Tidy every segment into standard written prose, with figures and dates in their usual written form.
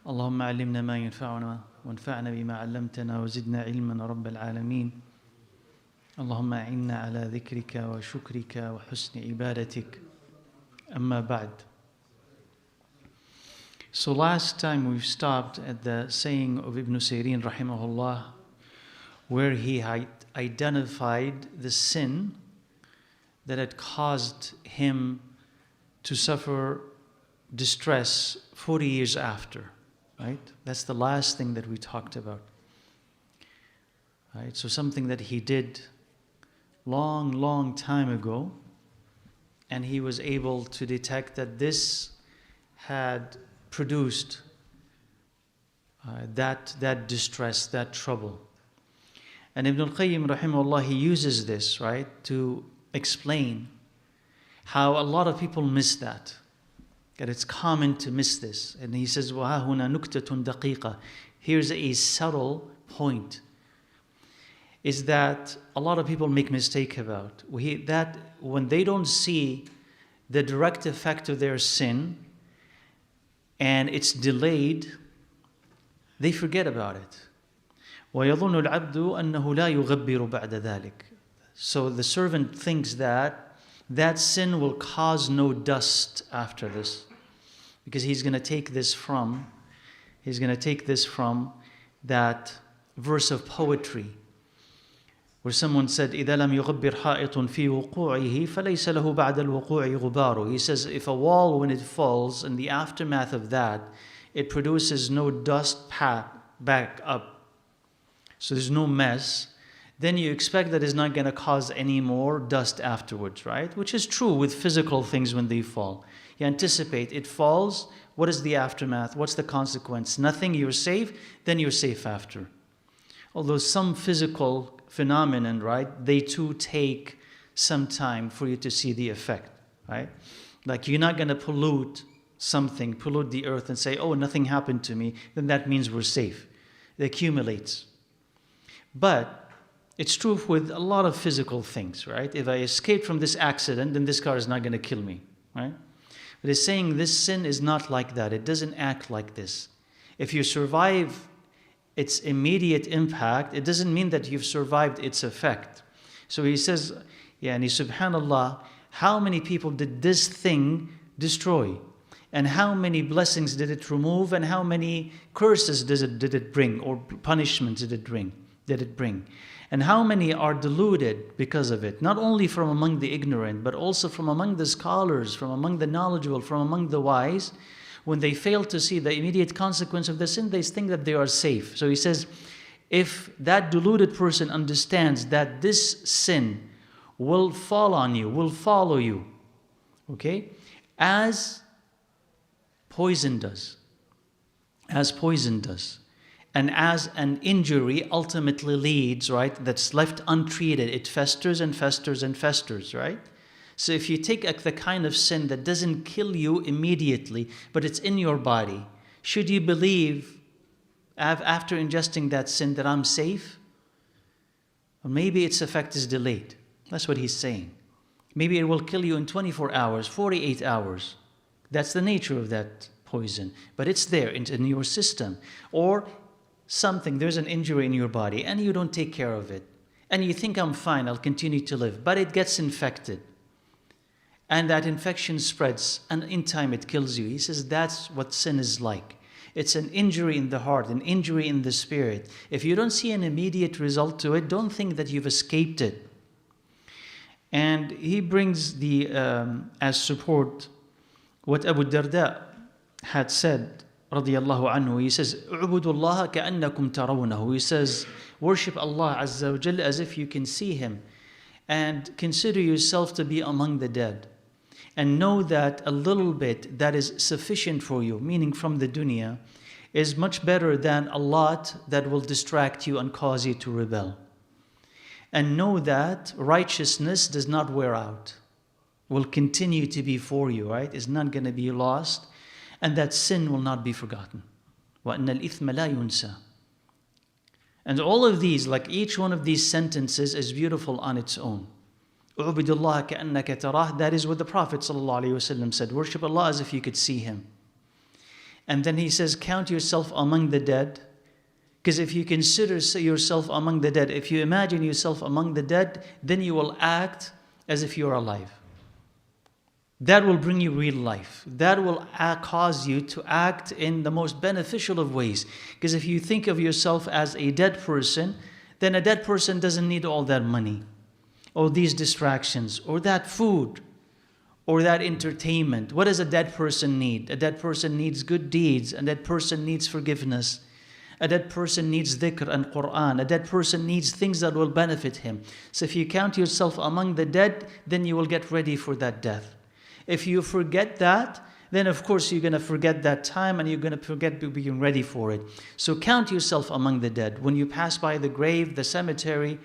اللهم علمنا ما ينفعنا وانفعنا بما علمتنا وزدنا علما رب العالمين. اللهم أعنا على ذكرك وشكرك وحسن عبادتك. أما بعد. So last time we stopped at the saying of Ibn Sirin rahimahullah, where he had identified the sin that had caused him to suffer distress 40 years after. Right? That's the last thing that we talked about. Right? So something that he did long time ago, and he was able to detect that this had produced that distress, that trouble. And Ibn al-Qayyim rahimahullah, he uses this, right, to explain how a lot of people miss that it's common to miss this. And he says, وَهَا هُنَا نُكْتَةٌ دَقِيقَةٌ. Here's a subtle point, is that a lot of people make mistake about. That when they don't see the direct effect of their sin, and it's delayed, they forget about it. وَيَظُنُّ الْعَبْدُ أَنَّهُ لَا يُغَبِّرُ بَعْدَ ذَلك. So the servant thinks that sin will cause no dust after this, because he's going to take this from that verse of poetry where someone said, إِذَا لَمْ يُغَبِّرْ حَائِطٌ فِي وُقُوعِهِ فَلَيْسَ لَهُ بَعْدَ الْوُقُوعِ غُبَارُ. He says, if a wall, when it falls, in the aftermath of that, it produces no dust back up, so there's no mess, then you expect that it's not going to cause any more dust afterwards, right? Which is true with physical things when they fall. You anticipate, it falls, what is the aftermath? What's the consequence? Nothing, you're safe, then you're safe after. Although some physical phenomenon, right, they too take some time for you to see the effect, right? Like you're not going to pollute the earth and say, oh, nothing happened to me, then that means we're safe. It accumulates. But it's true with a lot of physical things, right? If I escape from this accident, then this car is not going to kill me, right? But it's saying this sin is not like that. It doesn't act like this. If you survive its immediate impact, it doesn't mean that you've survived its effect. So he says, yani subhanallah, how many people did this thing destroy? And how many blessings did it remove? And how many curses did it bring? Or punishments did it bring? And how many are deluded because of it? Not only from among the ignorant, but also from among the scholars, from among the knowledgeable, from among the wise. When they fail to see the immediate consequence of the sin, they think that they are safe. So he says, if that deluded person understands that this sin will fall on you, will follow you, okay, as poison does, and as an injury ultimately leads, right, that's left untreated, it festers and festers and festers, right? So if you take the kind of sin that doesn't kill you immediately, but it's in your body, should you believe after ingesting that sin that I'm safe? Or maybe its effect is delayed. That's what he's saying. Maybe it will kill you in 24 hours, 48 hours. That's the nature of that poison. But it's there in your system. Or there's an injury in your body and you don't take care of it. And you think, I'm fine, I'll continue to live. But it gets infected. And that infection spreads, and in time it kills you. He says that's what sin is like. It's an injury in the heart, an injury in the spirit. If you don't see an immediate result to it, don't think that you've escaped it. And he brings as support what Abu Darda had said, radiyallahu anhu. He says, "U'budu Allah ka'annakum tarawnahu." He says, worship Allah Azza wa Jalla as if you can see Him, and consider yourself to be among the dead. And know that a little bit that is sufficient for you, meaning from the dunya, is much better than a lot that will distract you and cause you to rebel. And know that righteousness does not wear out, will continue to be for you, right? It's not going to be lost. And that sin will not be forgotten. وَأَنَّ الْإِثْمَ لَا يُنْسَى. And all of these, like each one of these sentences, is beautiful on its own. اُعْبِدُ اللَّهَ كَأَنَّكَ تَرَاهُ. That is what the Prophet ﷺ said. Worship Allah as if you could see Him. And then he says, count yourself among the dead. Because if you consider yourself among the dead, if you imagine yourself among the dead, then you will act as if you're alive. That will bring you real life. That will cause you to act in the most beneficial of ways. Because if you think of yourself as a dead person, then a dead person doesn't need all that money, or these distractions, or that food, or that entertainment. What does a dead person need? A dead person needs good deeds. A dead person needs forgiveness. A dead person needs dhikr and Quran. A dead person needs things that will benefit him. So if you count yourself among the dead, then you will get ready for that death. If you forget that, then of course you're going to forget that time and you're going to forget being ready for it. So count yourself among the dead. When you pass by the grave, the cemetery,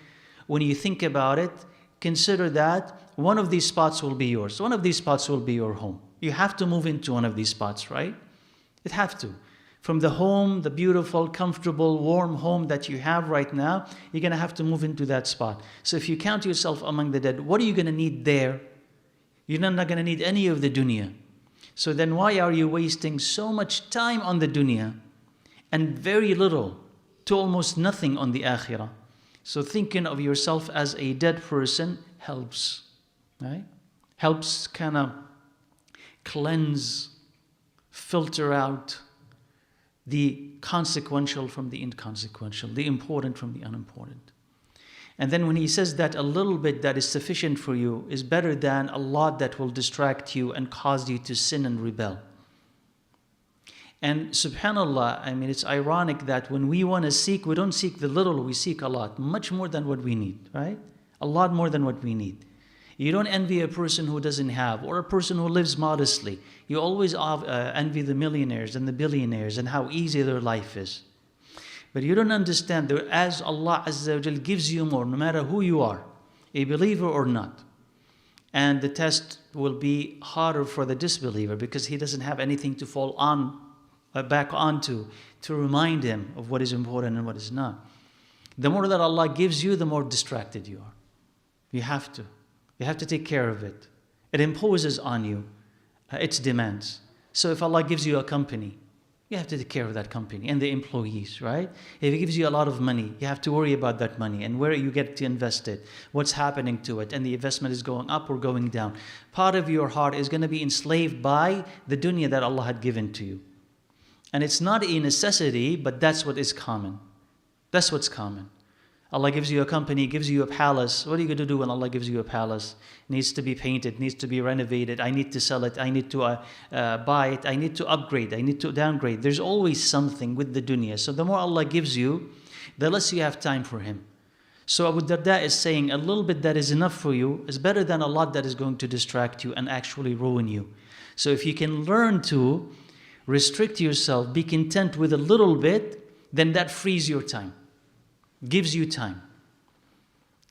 when you think about it, consider that one of these spots will be yours. One of these spots will be your home. You have to move into one of these spots, right? You have to. From the home, the beautiful, comfortable, warm home that you have right now, you're going to have to move into that spot. So if you count yourself among the dead, what are you going to need there? You're not going to need any of the dunya. So then why are you wasting so much time on the dunya and very little to almost nothing on the akhirah? So thinking of yourself as a dead person helps, right? Helps kind of cleanse, filter out the consequential from the inconsequential, the important from the unimportant. And then when he says that a little bit that is sufficient for you is better than a lot that will distract you and cause you to sin and rebel. And subhanAllah, I mean, it's ironic that when we want to seek, we don't seek the little, we seek a lot, much more than what we need, right? A lot more than what we need. You don't envy a person who doesn't have, or a person who lives modestly. You always envy the millionaires and the billionaires and how easy their life is. But you don't understand that as Allah Azza wa Jal gives you more, no matter who you are, a believer or not. And the test will be harder for the disbeliever because he doesn't have anything to fall on, back onto, to remind him of what is important and what is not. The more that Allah gives you, the more distracted you are. You have to. You have to take care of it. It imposes on you its demands. So if Allah gives you a company, you have to take care of that company and the employees, right? If He gives you a lot of money, you have to worry about that money and where you get to invest it, what's happening to it, and the investment is going up or going down. Part of your heart is going to be enslaved by the dunya that Allah had given to you. And it's not a necessity, but that's what is common. That's what's common. Allah gives you a company, gives you a palace. What are you going to do when Allah gives you a palace? It needs to be painted, needs to be renovated. I need to sell it. I need to buy it. I need to upgrade. I need to downgrade. There's always something with the dunya. So the more Allah gives you, the less you have time for Him. So Abu Darda is saying a little bit that is enough for you is better than a lot that is going to distract you and actually ruin you. So if you can learn to restrict yourself, be content with a little bit, then that frees your time. Gives you time.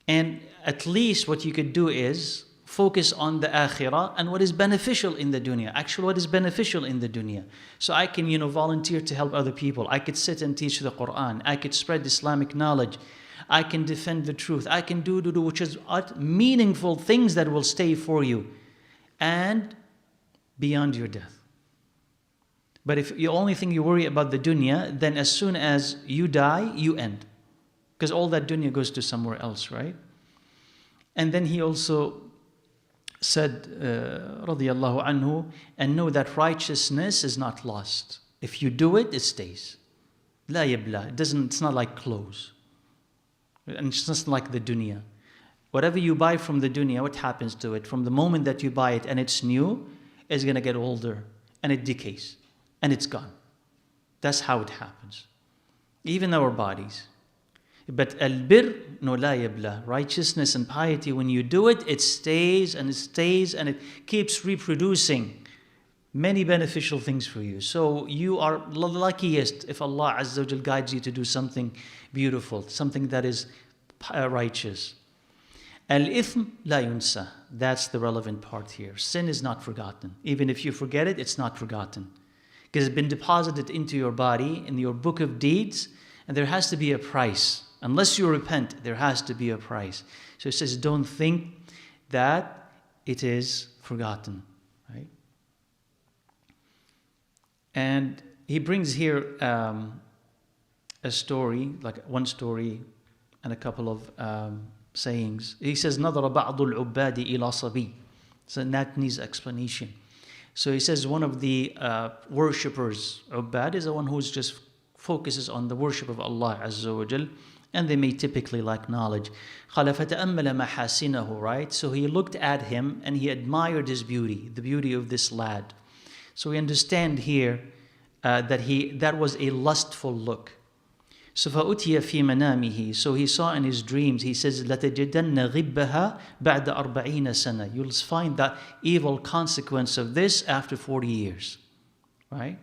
And at least what you could do is focus on the akhirah and what is beneficial in the dunya. Actually, what is beneficial in the dunya. So I can, volunteer to help other people. I could sit and teach the Quran. I could spread Islamic knowledge. I can defend the truth. I can do which is meaningful things that will stay for you and beyond your death. But if the only thing you worry about the dunya, then as soon as you die, you end. Because all that dunya goes to somewhere else, right? And then he also said, radiyallahu anhu, and know that righteousness is not lost. If you do it, it stays. La yabla. It's not like clothes. And it's not like the dunya. Whatever you buy from the dunya, what happens to it? From the moment that you buy it and it's new, it's going to get older and it decays and it's gone. That's how it happens. Even our bodies. But al-bir, no la yabla. Righteousness and piety, when you do it, it stays and it stays and it keeps reproducing many beneficial things for you. So you are the luckiest if Allah Azza wa Jal guides you to do something beautiful, something that is righteous. Al-ithm la yunsa. That's the relevant part here. Sin is not forgotten. Even if you forget it, it's not forgotten. Because it's been deposited into your body, in your book of deeds, and there has to be a price. Unless you repent, there has to be a price. So it says, don't think that it is forgotten, right? And he brings here a story, like one story and a couple of sayings. He says, نظر بعض العباد إلى صبي. So that needs explanation. So he says one of the worshippers, Ubbad, is the one who just focuses on the worship of Allah Azza wa Jal, and they may typically lack knowledge. قال فتأمل محاسنه, right? So he looked at him and he admired his beauty, the beauty of this lad. So we understand here that was a lustful look. So فأتي في منامه, so he saw in his dreams, he says لتجدن غبها بعد 40 سنة. You'll find that evil consequence of this after 40 years, right?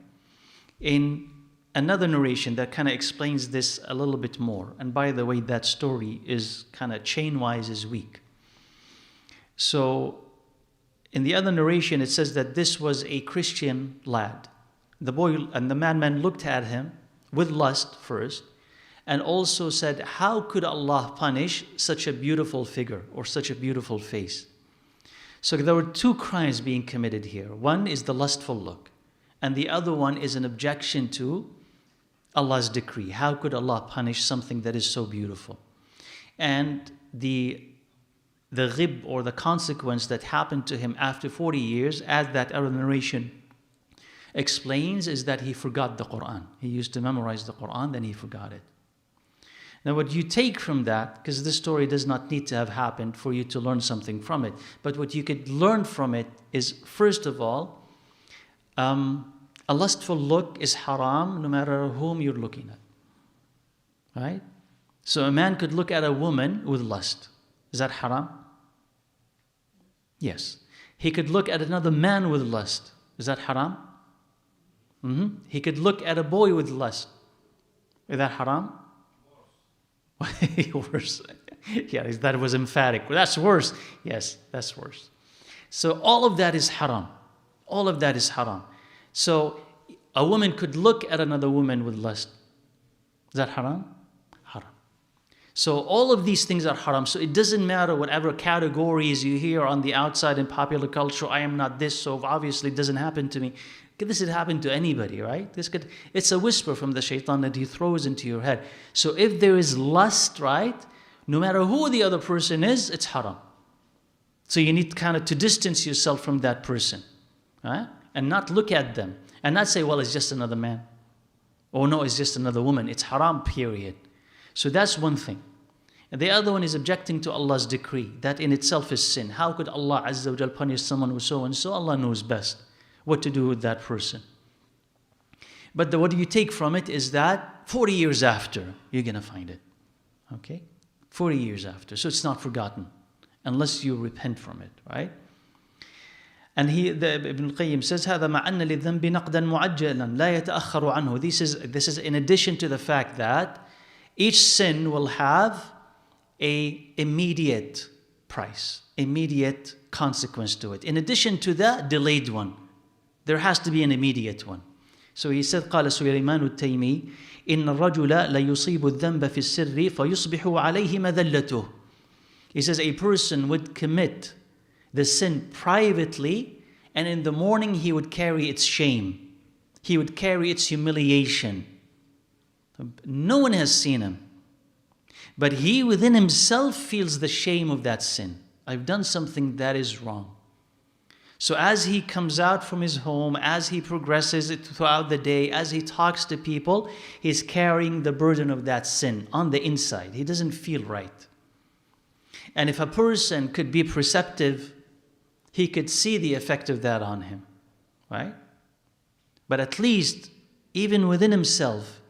In another narration that kind of explains this a little bit more, and by the way, that story is kind of chain-wise is weak. So in the other narration, it says that this was a Christian lad. The boy and the madman looked at him with lust first, and also said, how could Allah punish such a beautiful figure or such a beautiful face? So there were two crimes being committed here. One is the lustful look, and the other one is an objection to Allah's decree. How could Allah punish something that is so beautiful? And the ghib, or the consequence that happened to him after 40 years, as that other narration explains, is that he forgot the Quran. He used to memorize the Quran, then he forgot it. Now what you take from that, because this story does not need to have happened for you to learn something from it, but what you could learn from it is, first of all, a lustful look is haram no matter whom you're looking at, right? So a man could look at a woman with lust. Is that haram? Yes. He could look at another man with lust. Is that haram? He could look at a boy with lust. Is that haram? Worse. Yeah, that was emphatic. That's worse. Yes, that's worse. So all of that is haram. All of that is haram. So a woman could look at another woman with lust. Is that haram? Haram. So all of these things are haram. So it doesn't matter whatever categories you hear on the outside in popular culture. I am not this, so obviously it doesn't happen to me. This could happen to anybody, right? It's a whisper from the shaitan that he throws into your head. So if there is lust, right, no matter who the other person is, it's haram. So you need kind of to distance yourself from that person, right? And not look at them. And not say, well, it's just another man. Or no, it's just another woman. It's haram, period. So that's one thing. And the other one is objecting to Allah's decree. That in itself is sin. How could Allah Azza wa Jal punish someone with so and so? Allah knows best what to do with that person. But what you take from it is that 40 years after, you're going to find it. Okay? 40 years after. So it's not forgotten. Unless you repent from it, right? And Ibn al-Qayyim says, هذا مع أن للذنب نقدا معجلا لا يتأخر عنه. This is in addition to the fact that each sin will have an immediate price, immediate consequence to it. In addition to the delayed one, there has to be an immediate one. So he said, قال سليمان التيمي إن الرجل ليصيب الذنب في السر فيصبح عليه مذلته. He says a person would commit the sin privately, and in the morning he would carry its shame. He would carry its humiliation. No one has seen him. But he within himself feels the shame of that sin. I've done something that is wrong. So as he comes out from his home, as he progresses throughout the day, as he talks to people, he's carrying the burden of that sin on the inside. He doesn't feel right. And if a person could be perceptive, he could see the effect of that on him, right? But at least, even within himself,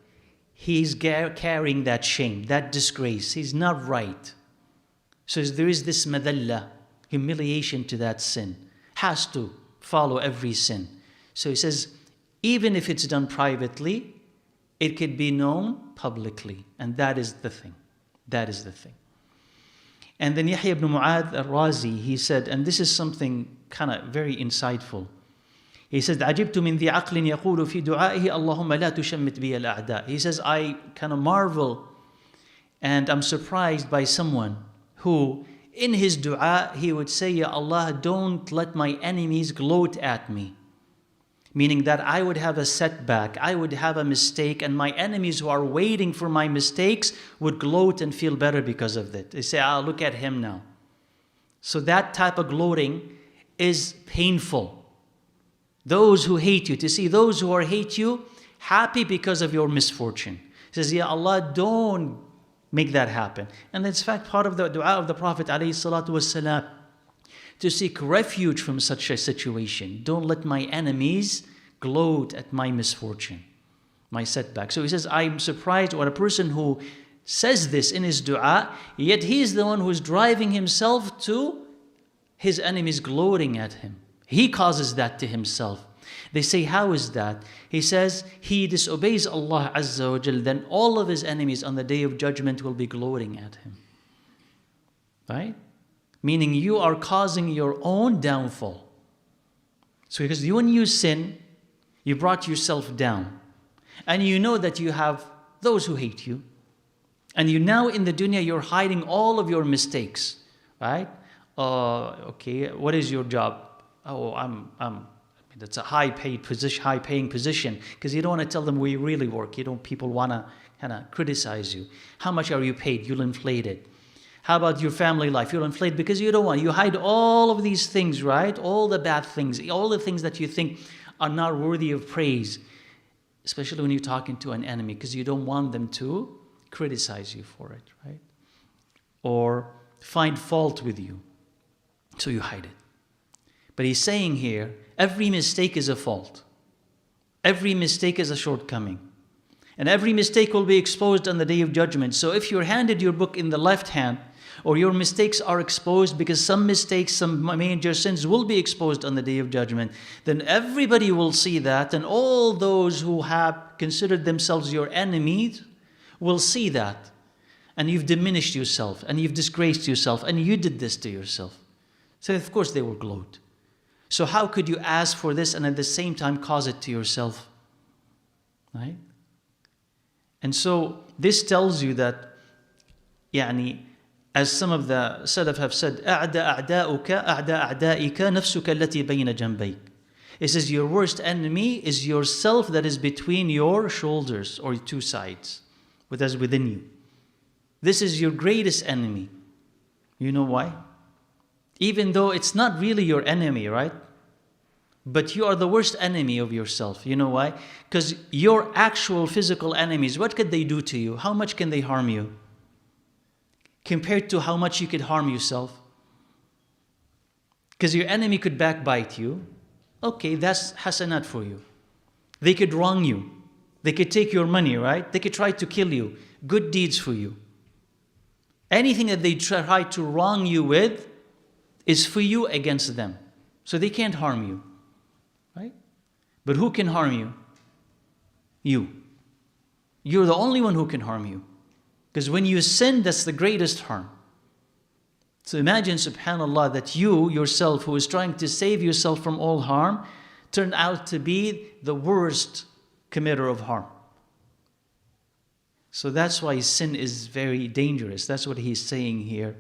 he's carrying that shame, that disgrace. He's not right. So there is this madalla, humiliation to that sin. Has to follow every sin. So he says, even if it's done privately, it could be known publicly. And that is the thing. That is the thing. And then Yahya ibn Mu'adh al-Razi, he said, and this is something kind of very insightful. He said, عجبت من ذي عقل يقول في دعائه اللهم لا تشمت بي الأعداء. He says, I kind of marvel and I'm surprised by someone who in his dua, he would say, Ya Allah, don't let my enemies gloat at me. Meaning that I would have a setback, I would have a mistake, and my enemies who are waiting for my mistakes would gloat and feel better because of that. They say, "Ah, look at him now." So that type of gloating is painful. Those who hate you, to see those who hate you happy because of your misfortune. He says, "Ya Allah, don't make that happen." And that's in fact part of the dua of the Prophet ﷺ, to seek refuge from such a situation. Don't let my enemies gloat at my misfortune, my setback. So he says, I'm surprised when a person who says this in his dua, yet he is the one who is driving himself to his enemies gloating at him. He causes that to himself. They say, how is that? He says, he disobeys Allah Azza wa Jal, then all of his enemies on the day of judgment will be gloating at him. Right? Meaning you are causing your own downfall. So because when you sin, you brought yourself down. And you know that you have those who hate you. And you now in the dunya, you're hiding all of your mistakes. Right? Okay, what is your job? Oh, that's a high-paying position, because you don't want to tell them where you really work. People want to kind of criticize you. How much are you paid? You'll inflate it. How about your family life? You'll inflate because you don't want. You hide all of these things, right? All the bad things, all the things that you think are not worthy of praise, especially when you're talking to an enemy, because you don't want them to criticize you for it, right? Or find fault with you. So you hide it. But he's saying here, every mistake is a fault. Every mistake is a shortcoming. And every mistake will be exposed on the day of judgment. So if you're handed your book in the left hand, or your mistakes are exposed, because some mistakes, some major sins will be exposed on the day of judgment, then everybody will see that, and all those who have considered themselves your enemies will see that. And you've diminished yourself, and you've disgraced yourself, and you did this to yourself. So of course they will gloat. So how could you ask for this and at the same time cause it to yourself? Right? And so this tells you that, as some of the Salaf have said, أَعْدَى أَعْدَاؤُكَ أَعْدَى أَعْدَائِكَ نَفْسُكَ الَّتِي بَيْنَ جَنْبَيْكَ. It says your worst enemy is yourself that is between your shoulders, or two sides, that is within you. This is your greatest enemy. You know why? Even though it's not really your enemy, right? But you are the worst enemy of yourself. You know why? Because your actual physical enemies, what could they do to you? How much can they harm you? Compared to how much you could harm yourself. Because your enemy could backbite you. Okay, that's hasanat for you. They could wrong you. They could take your money, right? They could try to kill you. Good deeds for you. Anything that they try to wrong you with is for you against them. So they can't harm you. Right? But who can harm you? You. You're the only one who can harm you. Because when you sin, that's the greatest harm. So imagine, subhanAllah, that you yourself, who is trying to save yourself from all harm, turned out to be the worst committer of harm. So that's why sin is very dangerous. That's what he's saying here,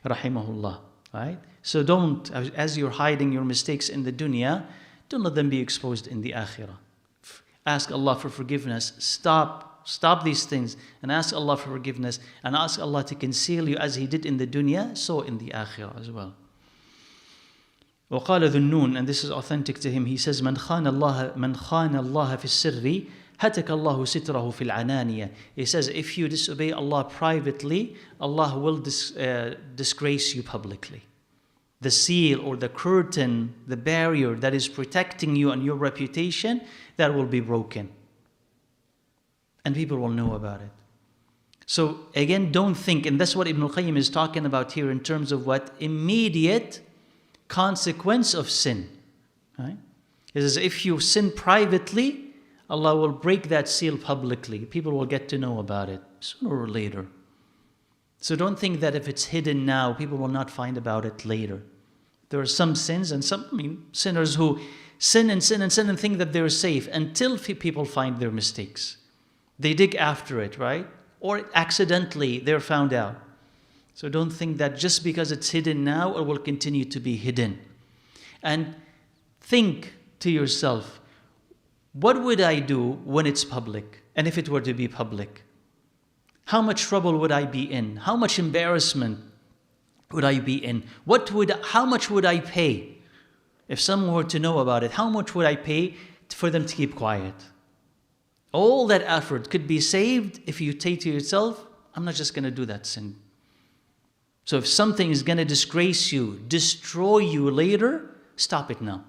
rahimahullah. Right? So don't, as you're hiding your mistakes in the dunya, don't let them be exposed in the akhirah. Ask Allah for forgiveness. Stop these things and ask Allah for forgiveness, and ask Allah to conceal you as He did in the dunya, so in the akhirah as well. وقال ذو النون, and this is authentic to him, he says, من خان الله في السر هتك الله ستره في العنانية. He says, if you disobey Allah privately, Allah will disgrace you publicly. The seal or the curtain, the barrier that is protecting you and your reputation, that will be broken. And people will know about it. So again, don't think, and that's what Ibn al-Qayyim is talking about here in terms of what? Immediate consequence of sin. Right? It says if you sin privately, Allah will break that seal publicly. People will get to know about it sooner or later. So don't think that if it's hidden now, people will not find about it later. There are some sins and sinners who sin and sin and sin and think that they're safe until people find their mistakes. They dig after it, right? Or accidentally they're found out. So don't think that just because it's hidden now, it will continue to be hidden. And think to yourself, what would I do when it's public? And if it were to be public? How much trouble would I be in? How much embarrassment would I be in? How much would I pay? If someone were to know about it, how much would I pay for them to keep quiet? All that effort could be saved if you say to yourself, I'm not just going to do that sin. So if something is going to disgrace you, destroy you later, stop it now.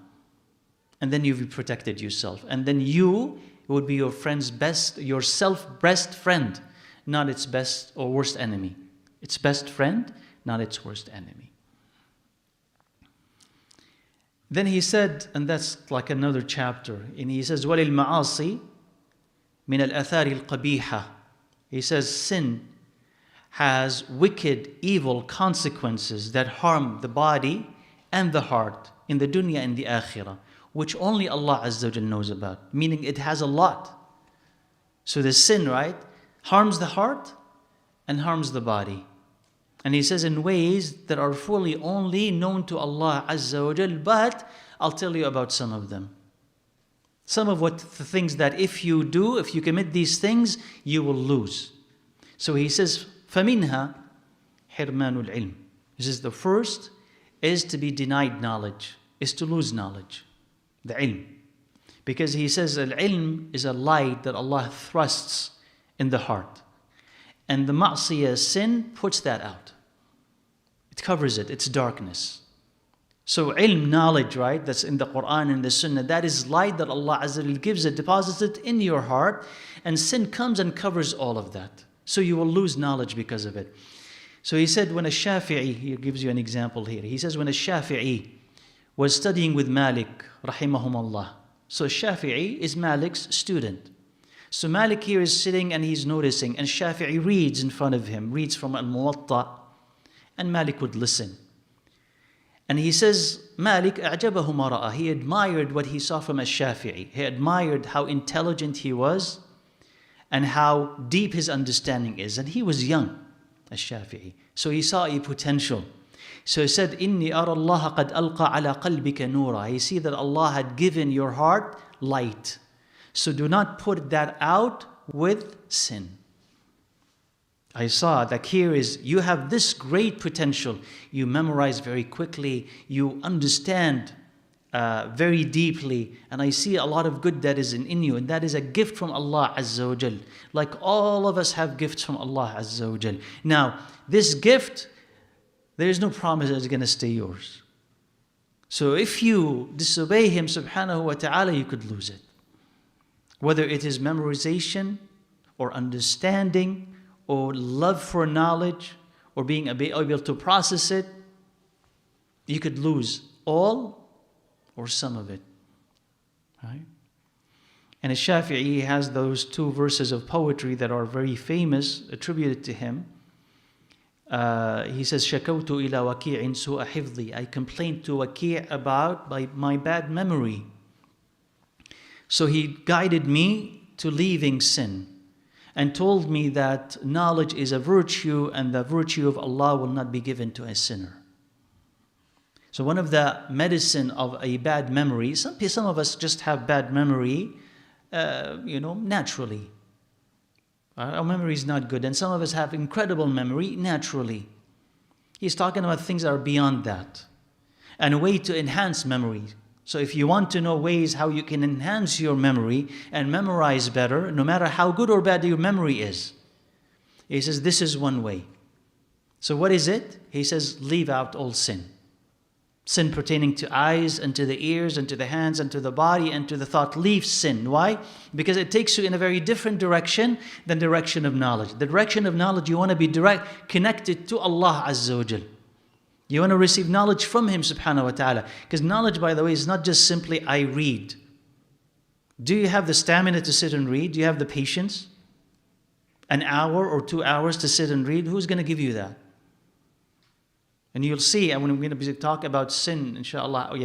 And then you've protected yourself. And then you would be your self-best friend, not its best or worst enemy. Its best friend, not its worst enemy. Then he said, and that's like another chapter, and he says, وَلِلْمَعَاصِي مِنَ الْأَثَارِ الْقَبِيحَةِ. He says, sin has wicked, evil consequences that harm the body and the heart in the dunya and the akhirah, which only Allah Azza wa Jal knows about, meaning it has a lot. So the sin, right, harms the heart and harms the body. And he says in ways that are fully only known to Allah Azza wa Jal, but I'll tell you about some of them. Some of the things that if you commit these things, you will lose. So he says, فَمِنْهَا حِرْمَانُ الْعِلْمِ. He says the first is to be denied knowledge, is to lose knowledge, the ilm. Because he says al-ilm is a light that Allah thrusts in the heart. And the ma'siyah, sin, puts that out. It covers it, it's darkness. So ilm, knowledge, right, that's in the Quran and the Sunnah, that is light that Allah Azza wa Jal gives it, deposits it in your heart, and sin comes and covers all of that. So you will lose knowledge because of it. So he said when a Shafi'i, he gives you an example here, he says when a Shafi'i was studying with Malik, rahimahumullah. So Shafi'i is Malik's student. So Malik here is sitting and he's noticing, and Shafi'i reads in front of him, reads from Al-Muwatta, and Malik would listen. And he says, Malik أعجبه ما رأى. He admired what he saw from Al-Shafi'i. He admired how intelligent he was and how deep his understanding is. And he was young, Al-Shafi'i. So he saw a potential. So he said, إِنِّي أَرَى اللَّهَ قَدْ أَلْقَى عَلَى قَلْبِكَ نُورًا. He see that Allah had given your heart light. So do not put that out with sin. I saw that here is, you have this great potential. You memorize very quickly. You understand very deeply. And I see a lot of good that is in you. And that is a gift from Allah Azza wa Jal. Like all of us have gifts from Allah Azza wa Jal. Now, this gift, there is no promise that it's going to stay yours. So if you disobey Him subhanahu wa ta'ala, you could lose it. Whether it is memorization or understanding or love for knowledge or being able to process it, you could lose all or some of it. Right? And Shafi'i has those two verses of poetry that are very famous, attributed to him. He says, شَكَوْتُ إِلَى وَكِيعٍ سُوءَ حِفْظِي. I complained to Waki' about my bad memory. So he guided me to leaving sin and told me that knowledge is a virtue and the virtue of Allah will not be given to a sinner. So one of the medicine of a bad memory, some of us just have bad memory, naturally. Our memory is not good. And some of us have incredible memory naturally. He's talking about things that are beyond that. And a way to enhance memory. So if you want to know ways how you can enhance your memory and memorize better, no matter how good or bad your memory is, he says this is one way. So what is it? He says leave out all sin. Sin pertaining to eyes and to the ears and to the hands and to the body and to the thought. Leave sin. Why? Because it takes you in a very different direction than the direction of knowledge. The direction of knowledge, you want to be direct, connected to Allah Azza wa Jal. You want to receive knowledge from Him subhanahu wa ta'ala. Because knowledge, by the way, is not just simply I read. Do you have the stamina to sit and read? Do you have the patience? An hour or 2 hours to sit and read? Who's going to give you that? And you'll see, and when we're going to talk about sin, inshallah,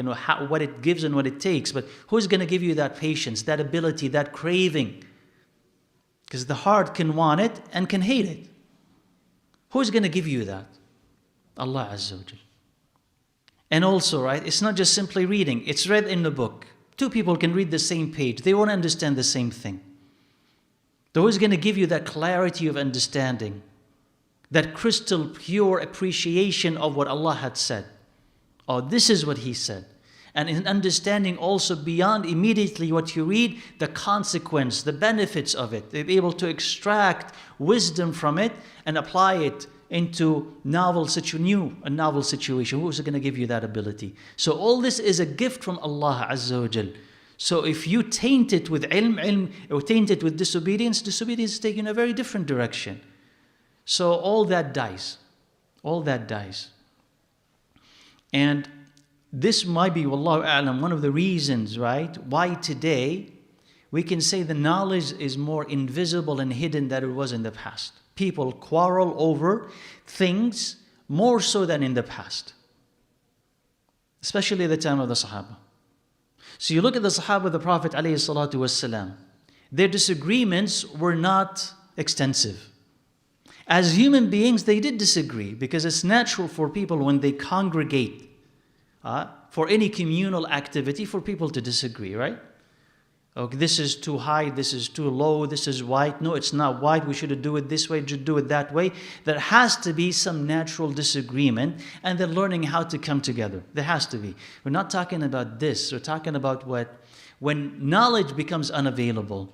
what it gives and what it takes. But who's going to give you that patience, that ability, that craving? Because the heart can want it and can hate it. Who's going to give you that? Allah Azza wa Jal. And also, right, it's not just simply reading. It's read in the book. Two people can read the same page. They won't understand the same thing. They're always going to give you that clarity of understanding, that crystal pure appreciation of what Allah had said. Oh, this is what He said. And in understanding also beyond immediately what you read, the consequence, the benefits of it. They're able to extract wisdom from it and apply it into a novel situation. Who's going to give you that ability? So all this is a gift from Allah Azza wa Jal. So if you taint it with ilm, or taint it with disobedience is taken in a very different direction. So all that dies. All that dies. And this might be, wallahu a'lam, one of the reasons, right, why today we can say the knowledge is more invisible and hidden than it was in the past. People quarrel over things more so than in the past, especially at the time of the Sahaba. So you look at the Sahaba of the Prophet ﷺ, their disagreements were not extensive. As human beings, they did disagree because it's natural for people when they congregate for any communal activity for people to disagree, right? Okay, this is too high, this is too low, this is white. No, it's not white. We should do it this way, should do it that way. There has to be some natural disagreement, and they're learning how to come together. There has to be. We're not talking about this. We're talking about when knowledge becomes unavailable,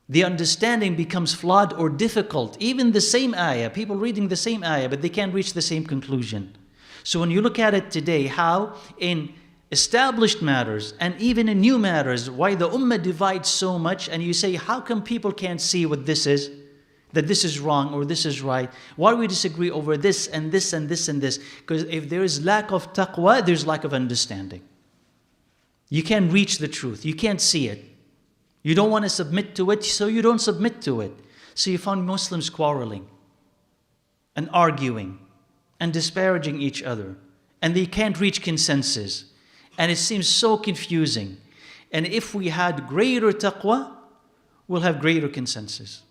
the understanding becomes flawed or difficult. Even the same ayah, people reading the same ayah, but they can't reach the same conclusion. So when you look at it today, how in established matters and even in new matters, why the ummah divides so much, and you say, how come people can't see what this is? That this is wrong or this is right? Why do we disagree over this and this and this and this? Because if there is lack of taqwa, there's lack of understanding. You can't reach the truth. You can't see it. You don't want to submit to it, so you don't submit to it. So you found Muslims quarreling and arguing and disparaging each other. And they can't reach consensus. And it seems so confusing. And if we had greater taqwa, we'll have greater consensus.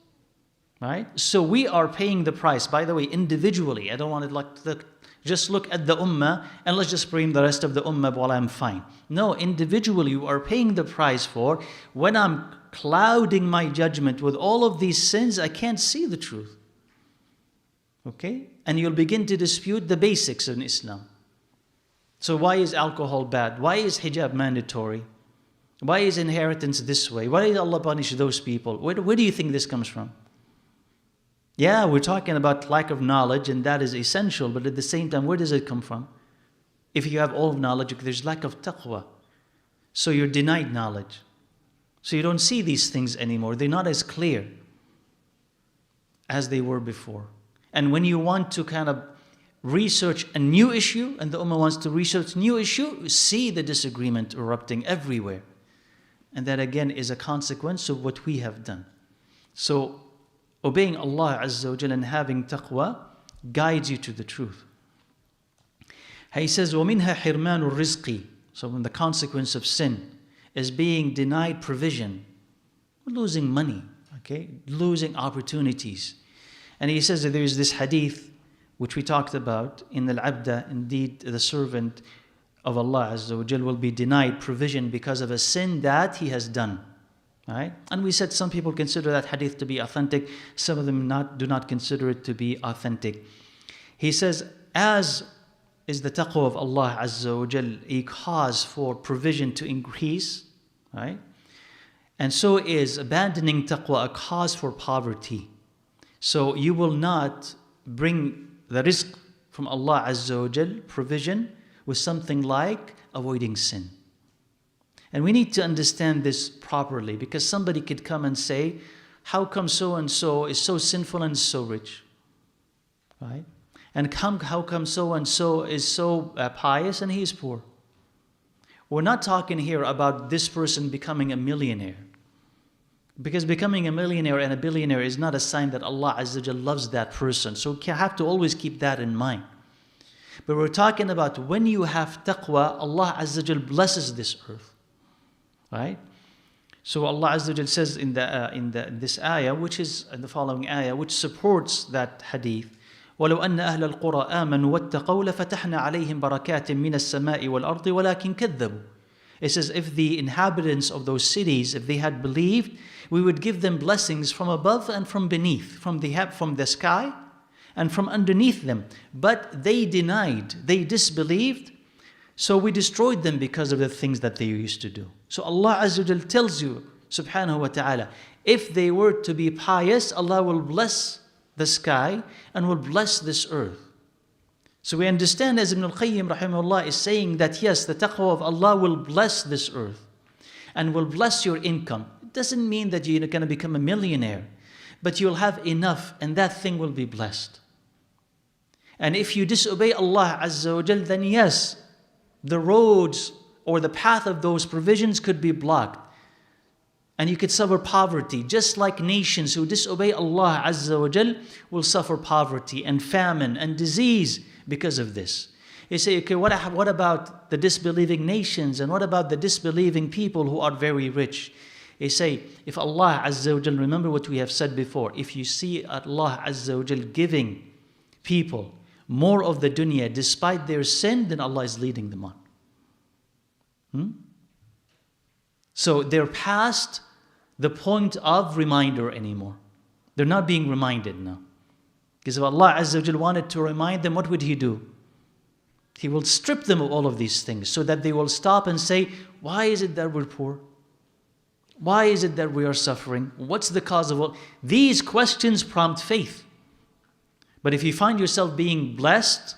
Right? So we are paying the price. By the way, individually, I don't want to just look at the ummah and let's just blame the rest of the ummah while I'm fine. No, individually you are paying the price for when I'm clouding my judgment with all of these sins, I can't see the truth. Okay? And you'll begin to dispute the basics in Islam. So why is alcohol bad? Why is hijab mandatory? Why is inheritance this way? Why did Allah punish those people? Where do you think this comes from? Yeah, we're talking about lack of knowledge, and that is essential, but at the same time, where does it come from? If you have all of knowledge, there's lack of taqwa. So you're denied knowledge. So you don't see these things anymore. They're not as clear as they were before. And when you want to kind of research a new issue, and the ummah wants to research new issue, you see the disagreement erupting everywhere. And that again is a consequence of what we have done. So obeying Allah Azza wa Jalla and having taqwa guides you to the truth. He says, وَمِنْهَا حِرْمَانُ الرِّزْقِ. So when the consequence of sin is being denied provision, losing money, okay, losing opportunities. And he says that there is this hadith which we talked about in Al-Abda, indeed the servant of Allah Azza wa Jal will be denied provision because of a sin that he has done. Right? And we said some people consider that hadith to be authentic, some of them do not consider it to be authentic. He says, as is the taqwa of Allah Azza wa Jal a cause for provision to increase, right? And so is abandoning taqwa a cause for poverty. So you will not bring the rizq from Allah Azza wa Jal, provision, with something like avoiding sin. And we need to understand this properly, because somebody could come and say, how come so-and-so is so sinful and so rich? Right? And how come so-and-so is so pious and he is poor? We're not talking here about this person becoming a millionaire. Because becoming a millionaire and a billionaire is not a sign that Allah Azza wa Jal loves that person. So you have to always keep that in mind. But we're talking about when you have taqwa, Allah Azza wa Jal blesses this earth. Right? So Allah Azza wa Jal says in this ayah, which is in the following ayah, which supports that hadith, وَلَوْ أَنَّ أَهْلَ الْقُرَىٰ آمَنُوا وَاتَّقَوْا لَفَتَحْنَا عَلَيْهِمْ بَرَكَاتٍ مِّنَ السَّمَاءِ وَالْأَرْضِ وَلَكِنْ كَذَّبُوا. It says, if the inhabitants of those cities, if they had believed, we would give them blessings from above and from beneath, from the sky and from underneath them. But they denied, they disbelieved, so we destroyed them because of the things that they used to do. So Allah Azza wa Jal tells you, subhanahu wa ta'ala, if they were to be pious, Allah will bless the sky and will bless this earth. So we understand, as Ibn al-Qayyim rahimahullah is saying, that yes, the taqwa of Allah will bless this earth and will bless your income. It doesn't mean that you're going to become a millionaire, but you'll have enough and that thing will be blessed. And if you disobey Allah Azza wa Jal, then yes, the roads or the path of those provisions could be blocked. And you could suffer poverty, just like nations who disobey Allah Azza wa Jal will suffer poverty and famine and disease because of this. You say, okay, what about the disbelieving nations, and what about the disbelieving people who are very rich? You say, if Allah Azza wa Jal, remember what we have said before, if you see Allah Azza wa Jal giving people more of the dunya despite their sin, then Allah is leading them on. So they're past the point of reminder anymore. They're not being reminded now. Because if Allah Azza wa Jal wanted to remind them, what would He do? He will strip them of all of these things so that they will stop and say, why is it that we're poor? Why is it that we are suffering? What's the cause of all? These questions prompt faith. But if you find yourself being blessed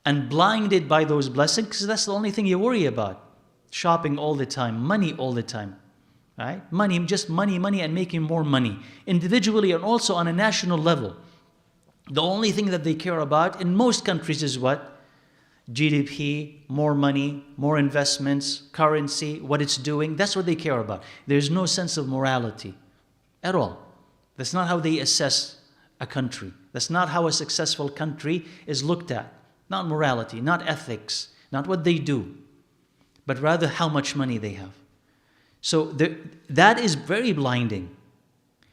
and blinded by those blessings, because that's the only thing you worry about. Shopping all the time, money all the time, right? Money, just money, and making more money. Individually and also on a national level. The only thing that they care about in most countries is what? GDP, more money, more investments, currency, what it's doing. That's what they care about. There's no sense of morality at all. That's not how they assess a country. That's not how a successful country is looked at. Not morality, not ethics, not what they do, but rather how much money they have. So that is very blinding.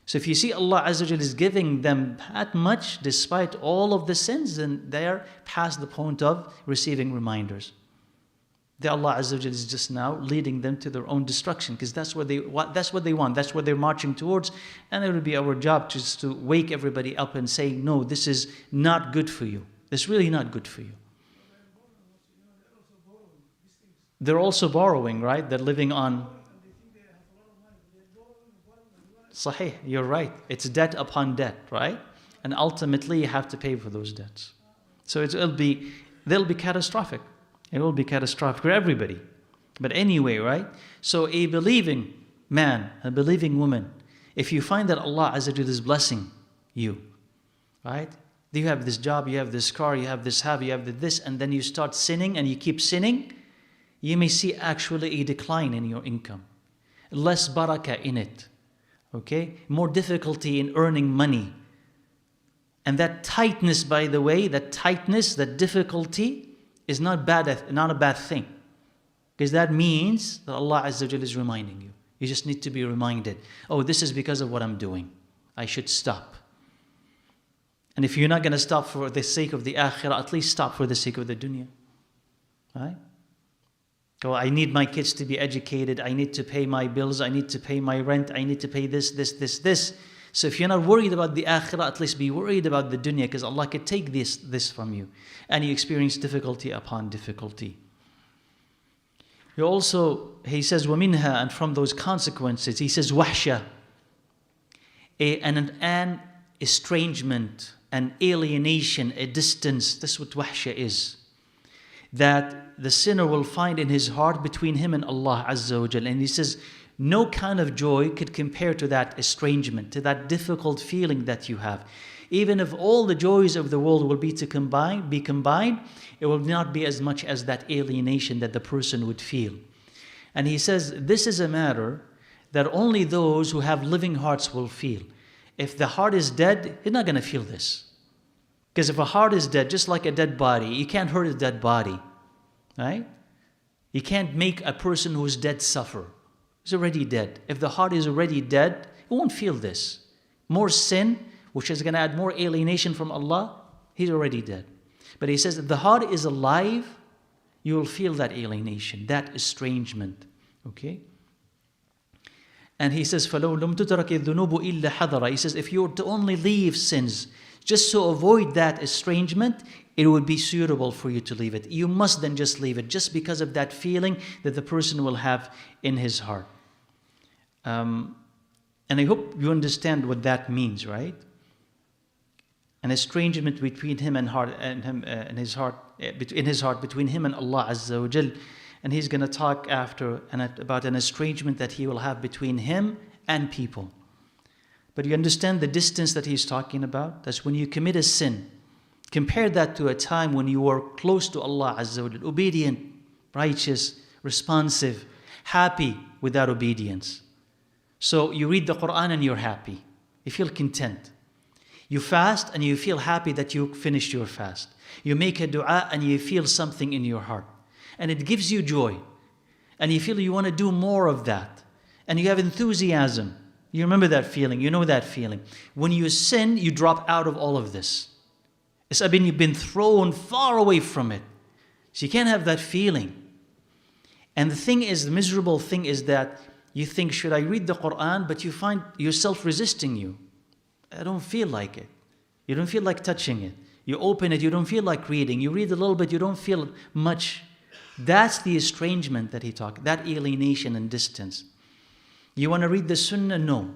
So if you see Allah Azza wa Jal is giving them that much despite all of the sins, then they're past the point of receiving reminders. The Allah Azza wa Jal is just now leading them to their own destruction, because that's what they want, that's what they're marching towards. And it will be our job just to wake everybody up and say, no, this is not good for you. It's really not good for you. They're also borrowing, right? They're living on... Sahih, you're right. It's debt upon debt, right? And ultimately you have to pay for those debts. So they'll be catastrophic. It will be catastrophic for everybody. But anyway, right? So a believing man, a believing woman, if you find that Allah Azza wa Jalla is blessing you, right? You have this job, you have this car, you have this you have this, and then you start sinning and you keep sinning, you may see actually a decline in your income. Less barakah in it. Okay? More difficulty in earning money. And that tightness, by the way, that difficulty is not a bad thing. Because that means that Allah Azza wa Jalla is reminding you. You just need to be reminded, oh, this is because of what I'm doing. I should stop. And if you're not going to stop for the sake of the akhirah, at least stop for the sake of the dunya. Right? Oh, I need my kids to be educated. I need to pay my bills. I need to pay my rent. I need to pay this. So if you're not worried about the akhirah, at least be worried about the dunya, because Allah could take this from you. And you experience difficulty upon difficulty. He says, وَمِنْهَا, and from those consequences, he says, وَحْشَةً, an estrangement, an alienation, a distance. That's what wahsha is. That the sinner will find in his heart between him and Allah Azza wa Jal. And he says, no kind of joy could compare to that estrangement, to that difficult feeling that you have. Even if all the joys of the world will be combined, it will not be as much as that alienation that the person would feel. And he says, this is a matter that only those who have living hearts will feel. If the heart is dead, you're not going to feel this. Because if a heart is dead, just like a dead body, you can't hurt a dead body. Right? You can't make a person who's dead suffer. He's already dead. If the heart is already dead, you won't feel this. More sin, which is going to add more alienation from Allah, he's already dead. But he says, if the heart is alive, You will feel that alienation, that estrangement. Okay? And he says, فَلَوْ لَمْ تُتْرَكِ الذُّنُوبُ إِلَّا حَذَرًا. He says, if you were to only leave sins, just to avoid that estrangement, it would be suitable for you to leave it. You must then just leave it, just because of that feeling that the person will have in his heart. And I hope you understand what that means, right? An estrangement between him and in his heart, between him and Allah Azza wa Jal. And he's going to talk after about an estrangement that he will have between him and people. But you understand the distance that he's talking about? That's when you commit a sin. Compare that to a time when you were close to Allah Azza wa Jal, obedient, righteous, responsive, happy without obedience. So you read the Quran and you're happy. You feel content. You fast and you feel happy that you finished your fast. You make a dua and you feel something in your heart. And it gives you joy. And you feel you want to do more of that. And you have enthusiasm. You remember that feeling. You know that feeling. When you sin, you drop out of all of this. It's like you've been thrown far away from it. So you can't have that feeling. And the miserable thing is that you think, should I read the Quran? But you find yourself resisting you. I don't feel like it. You don't feel like touching it. You open it, you don't feel like reading. You read a little bit, you don't feel much. That's the estrangement that he talked, that alienation and distance. You want to read the Sunnah? No.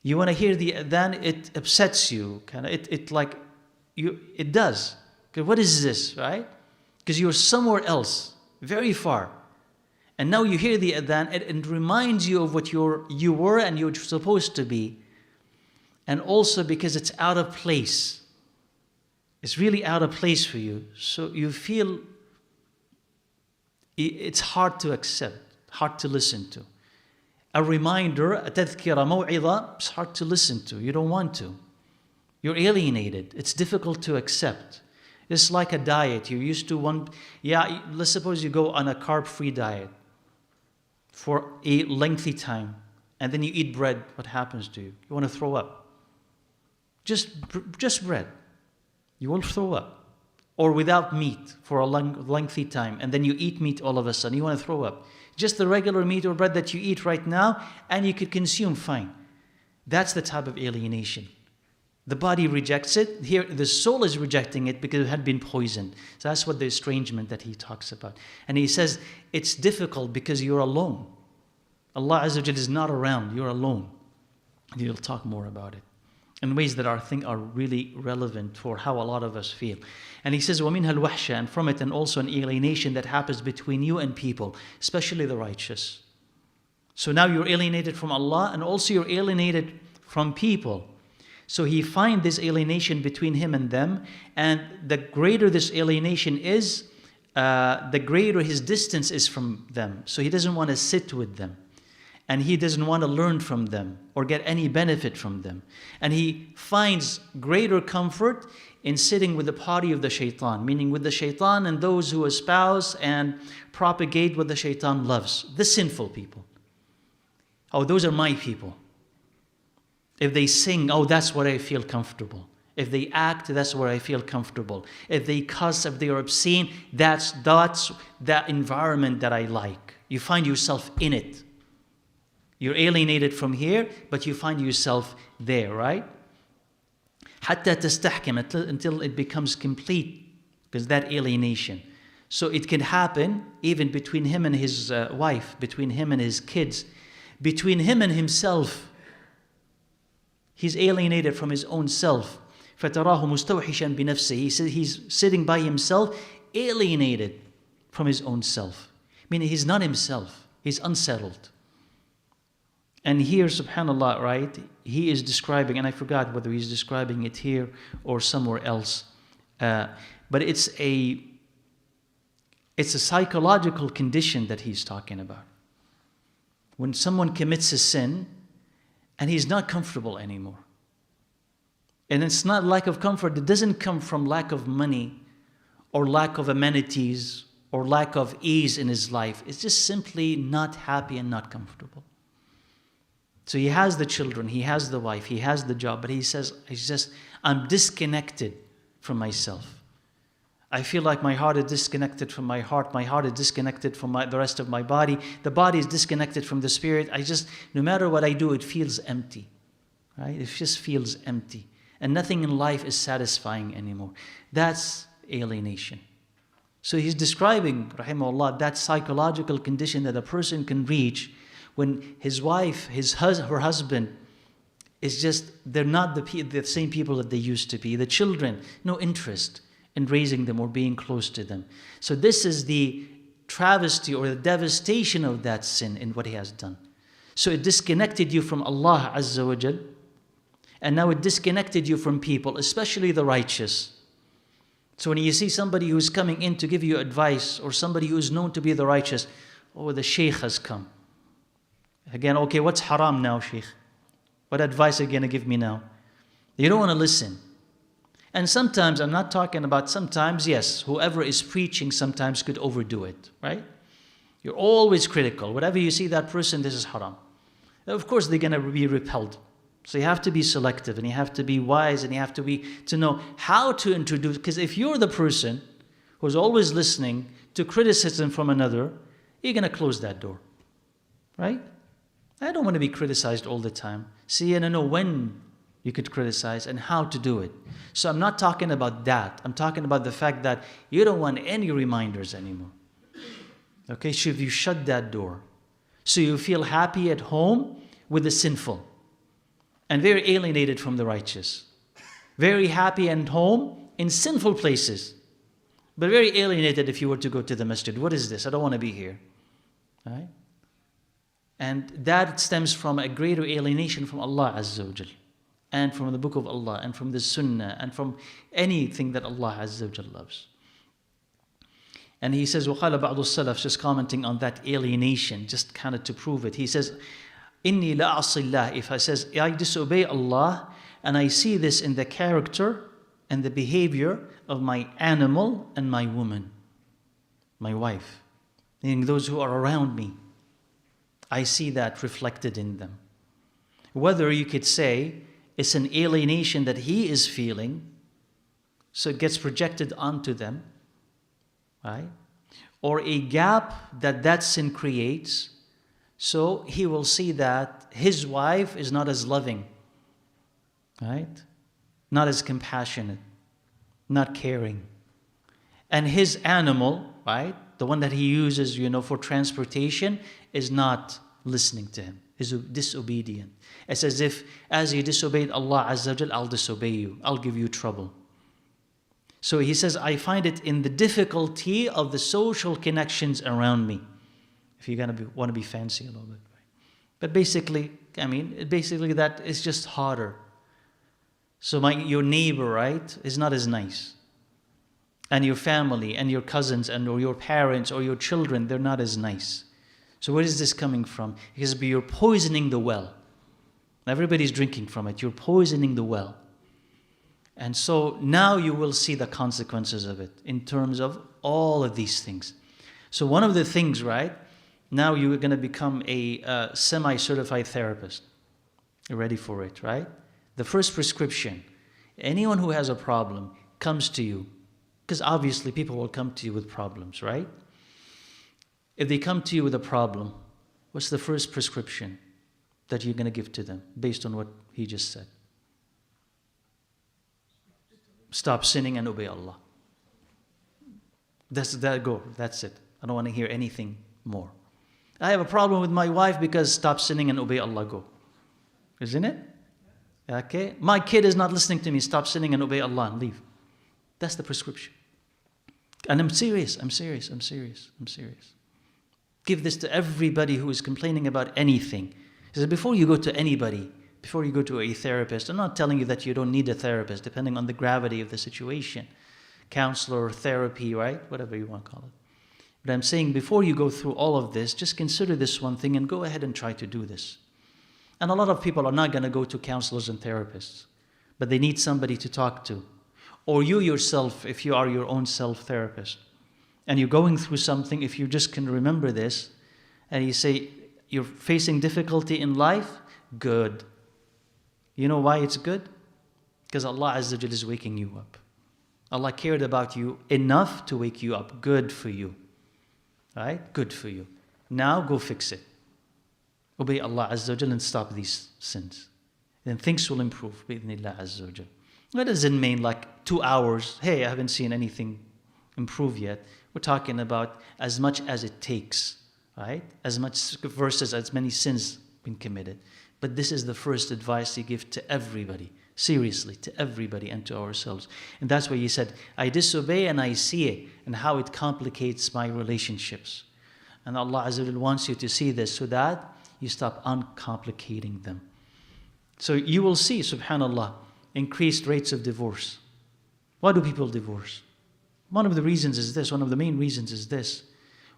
You want to hear the adhan? It upsets you. It does. Okay, what is this, right? Because you're somewhere else, very far. And now you hear the adhan, it reminds you of what you were and you're supposed to be. And also because it's out of place. It's really out of place for you. So you feel it's hard to accept, hard to listen to. A reminder, a tadhkira, maw'idha, it's hard to listen to. You don't want to. You're alienated. It's difficult to accept. It's like a diet. You're used to let's suppose you go on a carb-free diet for a lengthy time, and then you eat bread. What happens to you? You want to throw up. Just bread. You will throw up. Or without meat for a lengthy time, and then you eat meat all of a sudden, you want to throw up. Just the regular meat or bread that you eat right now, and you could consume fine. That's the type of alienation. The body rejects it. Here, the soul is rejecting it because it had been poisoned. So that's what the estrangement that he talks about. And he says, it's difficult because you're alone. Allah Azza wa Jalla is not around, you're alone. And he'll talk more about it in ways that are really relevant for how a lot of us feel. And he says, وَمِنْهَا الْوَحْشَةِ, and from it, and also an alienation that happens between you and people, especially the righteous. So now you're alienated from Allah, and also you're alienated from people. So he finds this alienation between him and them, and the greater this alienation is, the greater his distance is from them. So he doesn't want to sit with them. And he doesn't want to learn from them or get any benefit from them. And he finds greater comfort in sitting with the party of the shaitan, meaning with the shaitan and those who espouse and propagate what the shaitan loves, the sinful people. Oh, those are my people. If they sing, oh, that's where I feel comfortable. If they act, that's where I feel comfortable. If they cuss, if they are obscene, that's that environment that I like. You find yourself in it. You're alienated from here, but you find yourself there, right? حتى تستحكم, until it becomes complete, because that alienation. So it can happen even between him and his wife, between him and his kids, between him and himself. He's alienated from his own self. فَتَرَاهُ مُسْتَوْحِشًا بِنَفْسِهِ. He says he's sitting by himself, alienated from his own self. Meaning he's not himself. He's unsettled. And here, subhanAllah, right, he is describing, and I forgot whether he's describing it here or somewhere else, but it's a psychological condition that he's talking about. When someone commits a sin, and he's not comfortable anymore. And it's not lack of comfort. It doesn't come from lack of money or lack of amenities or lack of ease in his life. It's just simply not happy and not comfortable. So he has the children, he has the wife, he has the job, but he says, I'm disconnected from myself. I feel like my heart is disconnected from my heart is disconnected from the rest of my body, the body is disconnected from the spirit. No matter what I do, it feels empty, right? It just feels empty. And nothing in life is satisfying anymore. That's alienation. So he's describing, rahimahullah, that psychological condition that a person can reach when his wife, her husband, is just, they're not the same people that they used to be. The children, no interest in raising them or being close to them. So this is the travesty or the devastation of that sin in what he has done. So it disconnected you from Allah Azza wa Jal, and now it disconnected you from people, especially the righteous. So when you see somebody who's coming in to give you advice, or somebody who is known to be the righteous, oh, the sheikh has come. Again, okay, what's haram now, sheikh? What advice are you going to give me now? You don't want to listen. And sometimes, I'm not talking about sometimes, yes, whoever is preaching sometimes could overdo it, right? You're always critical. Whatever you see that person, this is haram. Of course, they're going to be repelled. So you have to be selective, and you have to be wise, and you have to know how to introduce. Because if you're the person who's always listening to criticism from another, you're going to close that door, right? I don't want to be criticized all the time. See, and I know when you could criticize and how to do it. So I'm not talking about that. I'm talking about the fact that you don't want any reminders anymore. Okay, so if you shut that door, so you feel happy at home with the sinful, and very alienated from the righteous. Very happy at home in sinful places, but very alienated if you were to go to the masjid. What is this? I don't want to be here. Right? And that stems from a greater alienation from Allah Azza wa Jal, and from the book of Allah, and from the sunnah, and from anything that Allah Azza wa Jal loves. And he says, وَقَالَ بَعْضُ السَّلَفِ, just commenting on that alienation, just kind of to prove it. He says, إِنِّي لَأَعْصِي اللَّهِ, if I says, I disobey Allah, and I see this in the character and the behavior of my animal and my woman, my wife, meaning those who are around me. I see that reflected in them. Whether you could say it's an alienation that he is feeling, so it gets projected onto them, right? Or a gap that sin creates, so he will see that his wife is not as loving, right? Not as compassionate, not caring. And his animal, right, the one that he uses, for transportation, is not listening to him, is disobedient. It's as if, as you disobeyed Allah Azza wa Jal, I'll disobey you, I'll give you trouble. So he says, I find it in the difficulty of the social connections around me. If you're going to want to be fancy a little bit. Right? But basically, that is just harder. So your neighbor, right, is not as nice. And your family and your cousins or your parents or your children, they're not as nice. So where is this coming from? Because you're poisoning the well. Everybody's drinking from it. You're poisoning the well. And so now you will see the consequences of it in terms of all of these things. So one of the things, right, now you're going to become a semi-certified therapist. You're ready for it, right? The first prescription, anyone who has a problem comes to you, because obviously people will come to you with problems, right? If they come to you with a problem, what's the first prescription that you're going to give to them based on what he just said? Stop sinning and obey Allah. That's it. I don't want to hear anything more. I have a problem with my wife because stop sinning and obey Allah, go. Isn't it? Okay. My kid is not listening to me, stop sinning and obey Allah and leave. That's the prescription. And I'm serious. Give this to everybody who is complaining about anything. He says, before you go to anybody, before you go to a therapist, I'm not telling you that you don't need a therapist, depending on the gravity of the situation. Counselor, therapy, right? Whatever you want to call it. But I'm saying before you go through all of this, just consider this one thing and go ahead and try to do this. And a lot of people are not going to go to counselors and therapists, but they need somebody to talk to. Or you yourself, if you are your own self-therapist, and you're going through something, if you just can remember this, and you say, you're facing difficulty in life, good. You know why it's good? Because Allah Azza wa Jal is waking you up. Allah cared about you enough to wake you up. Good for you. Right? Good for you. Now go fix it. Obey Allah Azza wa Jal and stop these sins. Then things will improve. Bi'idhnillah Azza wa Jal. That doesn't mean like 2 hours. Hey, I haven't seen anything improve yet. We're talking about as much as it takes. Right? As much versus as many sins been committed. But this is the first advice He gives to everybody. Seriously, to everybody and to ourselves. And that's why He said, I disobey and I see it and how it complicates my relationships. And Allah Azza wa Jal wants you to see this so that you stop uncomplicating them. So you will see, subhanAllah, increased rates of divorce. Why do people divorce? One of the reasons is this, one of the main reasons is this.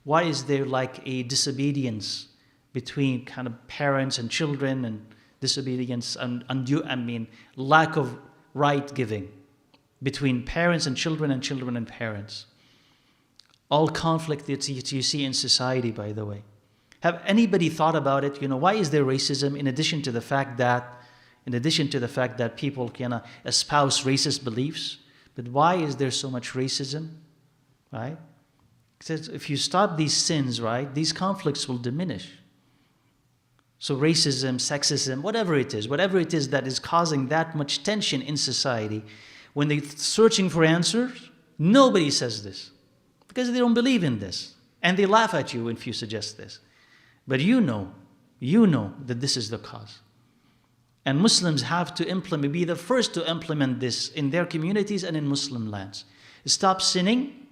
Why is there like a disobedience between kind of parents and children, and disobedience and lack of right giving between parents and children and parents? All conflict that you see in society, by the way. Have anybody thought about it? Why is there racism in addition to the fact that people can espouse racist beliefs? But why is there so much racism? Right? Because if you stop these sins, right, these conflicts will diminish. So racism, sexism, whatever it is that is causing that much tension in society, when they're searching for answers, nobody says this. Because they don't believe in this. And they laugh at you if you suggest this. But you know that this is the cause. And Muslims have to be the first to implement this in their communities and in Muslim lands. Stop sinning,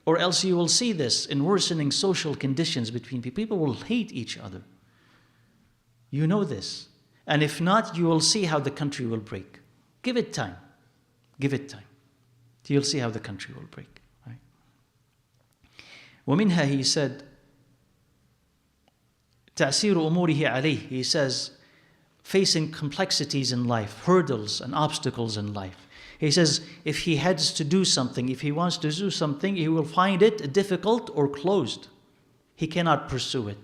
or else you will see this in worsening social conditions between people. People will hate each other. You know this. And if not, you will see how the country will break. Give it time. Give it time. You'll see how the country will break. ومنها, he said, تأثير أموره عليه. He says, facing complexities in life, hurdles and obstacles in life. He says, if he heads to do something, if he wants to do something, he will find it difficult or closed. He cannot pursue it.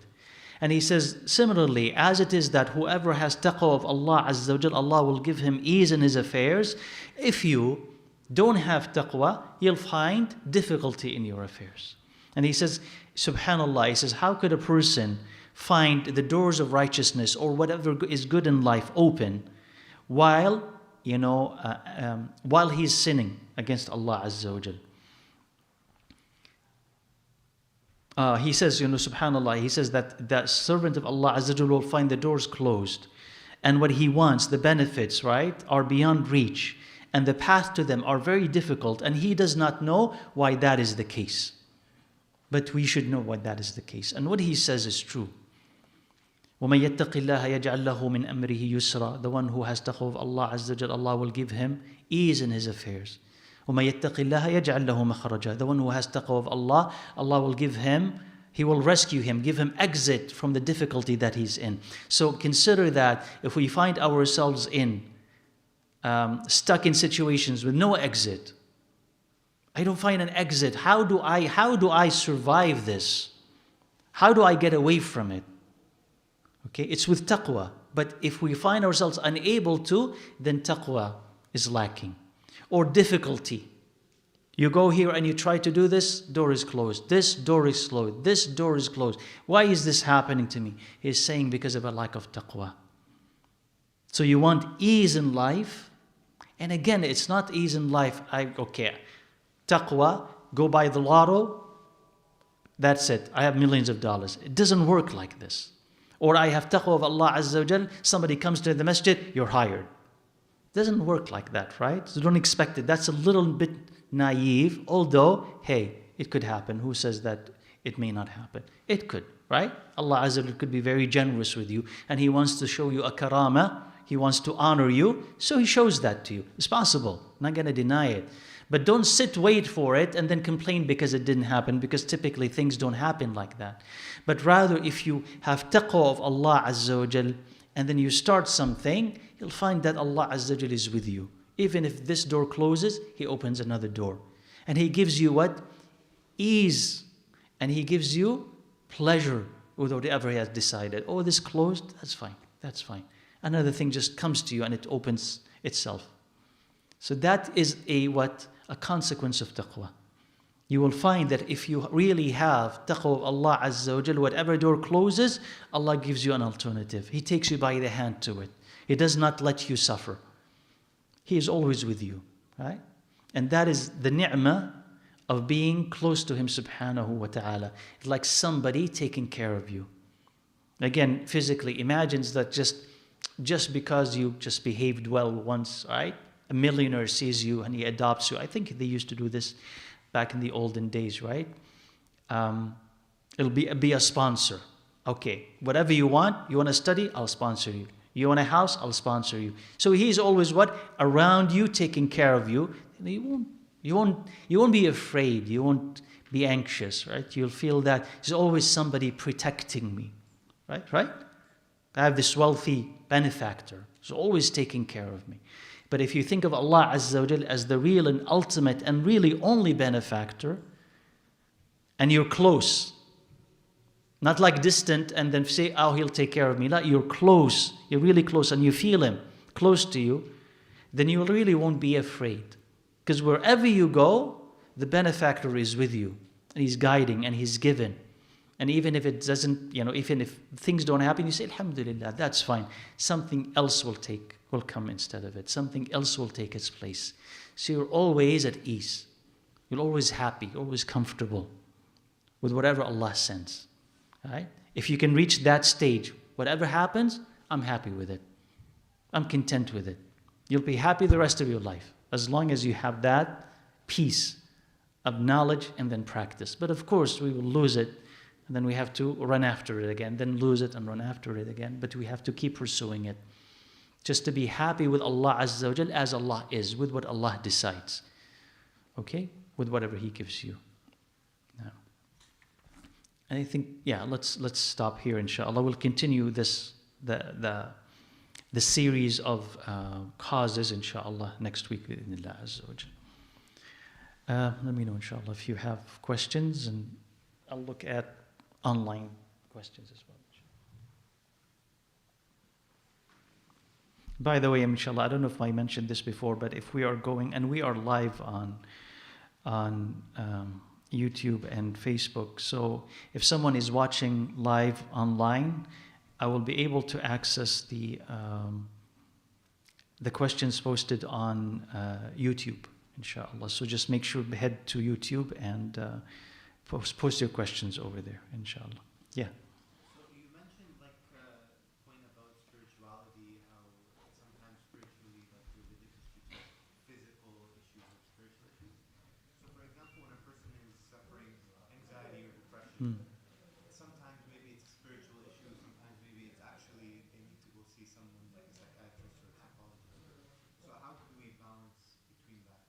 And he says, similarly, as it is that whoever has taqwa of Allah Azza wa Jal, Allah will give him ease in his affairs. If you don't have taqwa, you'll find difficulty in your affairs. And he says, subhanAllah, he says, how could a person find the doors of righteousness or whatever is good in life open while he's sinning against Allah Azza wa Jal? He says, subhanAllah, he says that the servant of Allah Azza wa Jal will find the doors closed. And what he wants, the benefits, right, are beyond reach. And the path to them are very difficult. And he does not know why that is the case. But we should know why that is the case. And what he says is true. وَمَن يَتَّقِ اللَّهَ يَجْعَلْ لَهُ مِنْ أَمْرِهِ يُسْرًا. The one who has taqwa of Allah Azza wa Jal, Allah will give him ease in his affairs. وَمَن يَتَّقِ اللَّهَ يَجْعَلْ لَهُ مَخْرَجًا. The one who has taqwa of Allah, Allah will give him, He will rescue him, give him exit from the difficulty that he's in. So consider that if we find ourselves stuck in situations with no exit, I don't find an exit. How do I survive this? How do I get away from it? Okay, it's with taqwa. But if we find ourselves unable to, then taqwa is lacking. Or difficulty. You go here and you try to do this, door is closed. This door is closed. This door is closed. Why is this happening to me? He's saying because of a lack of taqwa. So you want ease in life. And again, it's not ease in life. Taqwa, go buy the lotto. That's it. I have millions of dollars. It doesn't work like this. Or I have taqwa of Allah Azza wa Jal. Somebody comes to the masjid, you're hired. It doesn't work like that, right? So don't expect it. That's a little bit naive, although, hey, it could happen. Who says that it may not happen? It could, right? Allah Azza wa Jal could be very generous with you, and He wants to show you a karama. He wants to honor you, so He shows that to you. It's possible. I'm not going to deny it. But don't wait for it, and then complain because it didn't happen, because typically things don't happen like that. But rather, if you have taqwa of Allah Azza wa Jal, and then you start something, you'll find that Allah Azza wa Jal is with you. Even if this door closes, He opens another door. And He gives you what? Ease. And He gives you pleasure with whatever He has decided. Oh, this closed? That's fine. That's fine. Another thing just comes to you and it opens itself. So that is A consequence of taqwa. You will find that if you really have taqwa of Allah Azza wa Jal, whatever door closes, Allah gives you an alternative. He takes you by the hand to it. He does not let you suffer. He is always with you, right? And that is the ni'mah of being close to Him subhanahu wa ta'ala. It's like somebody taking care of you. Again, physically, imagines that just because you just behaved well once, right? A millionaire sees you and he adopts you. I think they used to do this back in the olden days, right? It'll be a sponsor. Okay, whatever you want to study, I'll sponsor you. You want a house, I'll sponsor you. So he's always what? Around you, taking care of you. You won't be afraid. You won't be anxious, right? You'll feel that there's always somebody protecting me, right? I have this wealthy benefactor who's always taking care of me. But if you think of Allah Azza wa Jal as the real and ultimate and really only benefactor, and you're close, not like distant and then say, oh, He'll take care of me. You're close, you're really close, and you feel Him close to you, then you really won't be afraid. Because wherever you go, the benefactor is with you, and He's guiding and He's given. And even if it doesn't, even if things don't happen, you say, Alhamdulillah, that's fine. Something else will come instead of it. Something else will take its place. So you're always at ease. You're always happy, always comfortable with whatever Allah sends. Right? If you can reach that stage, whatever happens, I'm happy with it. I'm content with it. You'll be happy the rest of your life, as long as you have that peace of knowledge and then practice. But of course, we will lose it, and then we have to run after it again, then lose it and run after it again. But we have to keep pursuing it, just to be happy with Allah Azza wa Jal as Allah is, with what Allah decides. Okay? With whatever He gives you. Now, and I think, let's stop here, inshallah. We'll continue the series of causes, inshallah, next week with Allah Azza wa Jal. Let me know, inshallah, if you have questions, and I'll look at online questions as well. By the way, inshallah, I don't know if I mentioned this before, but if we are going, and we are live on YouTube and Facebook, so if someone is watching live online, I will be able to access the questions posted on YouTube, inshallah. So just make sure to head to YouTube and post your questions over there, inshallah. Yeah. So you mentioned like a point about spirituality, how sometimes spiritually like there's a difference between physical issues and spiritual issues. So for example, when a person is suffering anxiety or depression, sometimes maybe it's a spiritual issue, sometimes maybe it's actually they need to go see someone like a psychiatrist or a psychologist. So how do we balance between that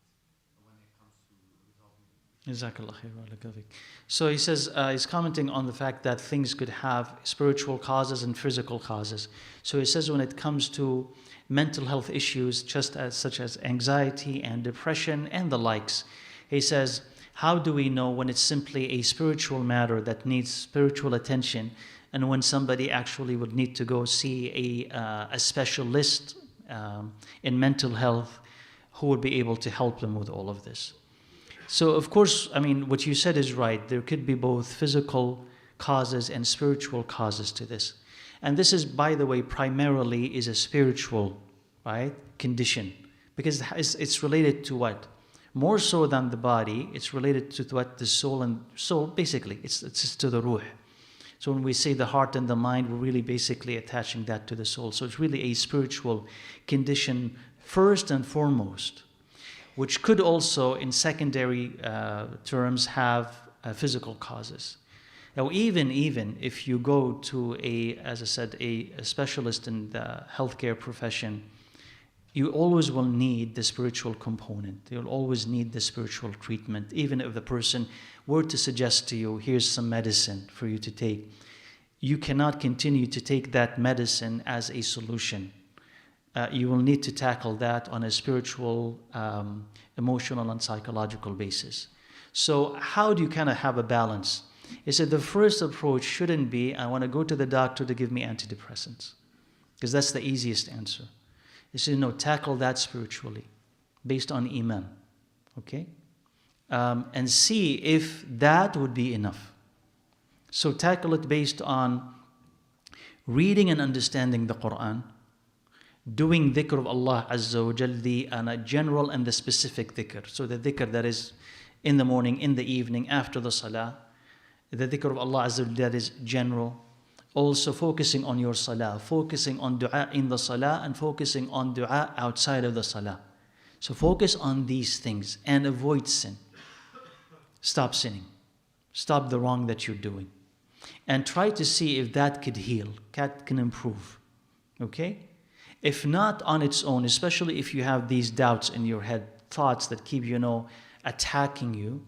when it comes to resolving it? Jazakallah khair wa laka fik. So he says, he's commenting on the fact that things could have spiritual causes and physical causes. So he says when it comes to mental health issues, such as anxiety and depression and the likes, he says, how do we know when it's simply a spiritual matter that needs spiritual attention, and when somebody actually would need to go see a specialist in mental health who would be able to help them with all of this? So, of course, I mean, what you said is right. There could be both physical causes and spiritual causes to this. And this is, by the way, primarily is a spiritual, right, condition. Because it's related to what? More so than the body, it's related to what? The soul, and soul, basically, it's to the ruh. So when we say the heart and the mind, we're really basically attaching that to the soul. So it's really a spiritual condition first and foremost, which could also, in secondary terms, have physical causes. Now, even if you go to as I said, a specialist in the healthcare profession, you always will need the spiritual component. You'll always need the spiritual treatment. Even if the person were to suggest to you, here's some medicine for you to take, you cannot continue to take that medicine as a solution. You will need to tackle that on a spiritual, emotional, and psychological basis. So how do you kind of have a balance? He said the first approach shouldn't be, I want to go to the doctor to give me antidepressants, because that's the easiest answer. He said, no, tackle that spiritually, based on iman. Okay? And see if that would be enough. So tackle it based on reading and understanding the Quran, doing dhikr of Allah Azza wa Jal, the general and the specific dhikr. So the dhikr that is in the morning, in the evening, after the salah, the dhikr of Allah Azza wa Jal that is general. Also focusing on your salah, focusing on dua in the salah and focusing on dua outside of the salah. So focus on these things and avoid sin. Stop sinning. Stop the wrong that you're doing. And try to see if that could heal, that can improve. Okay? If not on its own, especially if you have these doubts in your head, thoughts that keep, attacking you,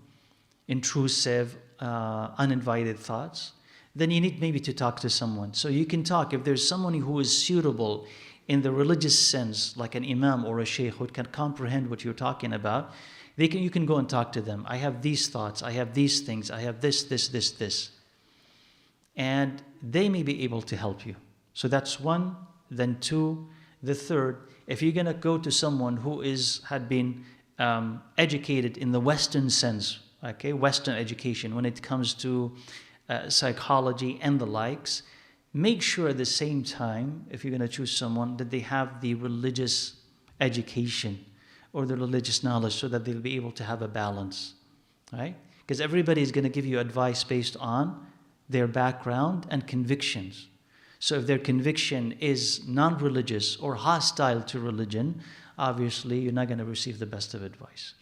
intrusive, uninvited thoughts, then you need maybe to talk to someone. So you can talk, if there's someone who is suitable in the religious sense, like an imam or a sheikh who can comprehend what you're talking about, you can go and talk to them. I have these thoughts, I have these things, I have this. And they may be able to help you. So that's one. Then two, the third, if you're going to go to someone who had been educated in the Western sense, okay, Western education, when it comes to psychology and the likes, make sure at the same time, if you're going to choose someone, that they have the religious education or the religious knowledge so that they'll be able to have a balance, right? Because everybody is going to give you advice based on their background and convictions. So if their conviction is non-religious or hostile to religion, obviously you're not going to receive the best of advice.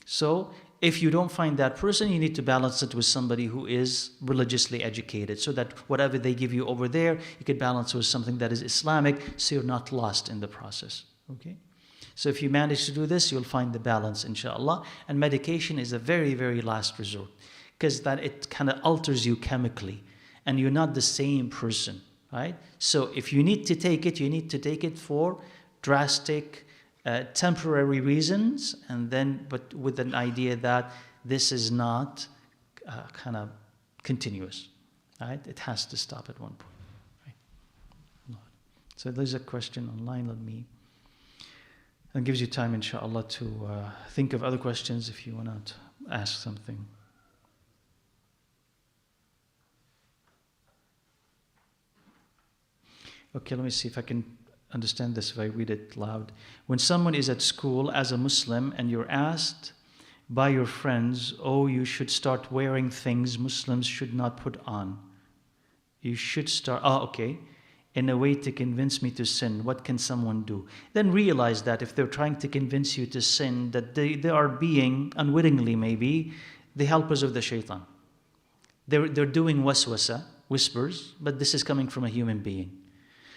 So if you don't find that person, you need to balance it with somebody who is religiously educated so that whatever they give you over there, you could balance with something that is Islamic so you're not lost in the process. Okay? So if you manage to do this, you'll find the balance, inshallah. And medication is a very, very last resort because that it kind of alters you chemically and you're not the same person, right? So if you need to take it, you need to take it for drastic, temporary reasons, and then, but with an idea that this is not kind of continuous, right? It has to stop at one point, right? So there's a question online. That gives you time, inshallah, to think of other questions if you want to ask something. Okay, let me see if I can understand this if I read it loud. When someone is at school as a Muslim and you're asked by your friends, oh, you should start wearing things Muslims should not put on. You should start, in a way to convince me to sin, what can someone do? Then realize that if they're trying to convince you to sin, that they are being, unwittingly maybe, the helpers of the shaitan. They're doing waswasa, whispers, but this is coming from a human being.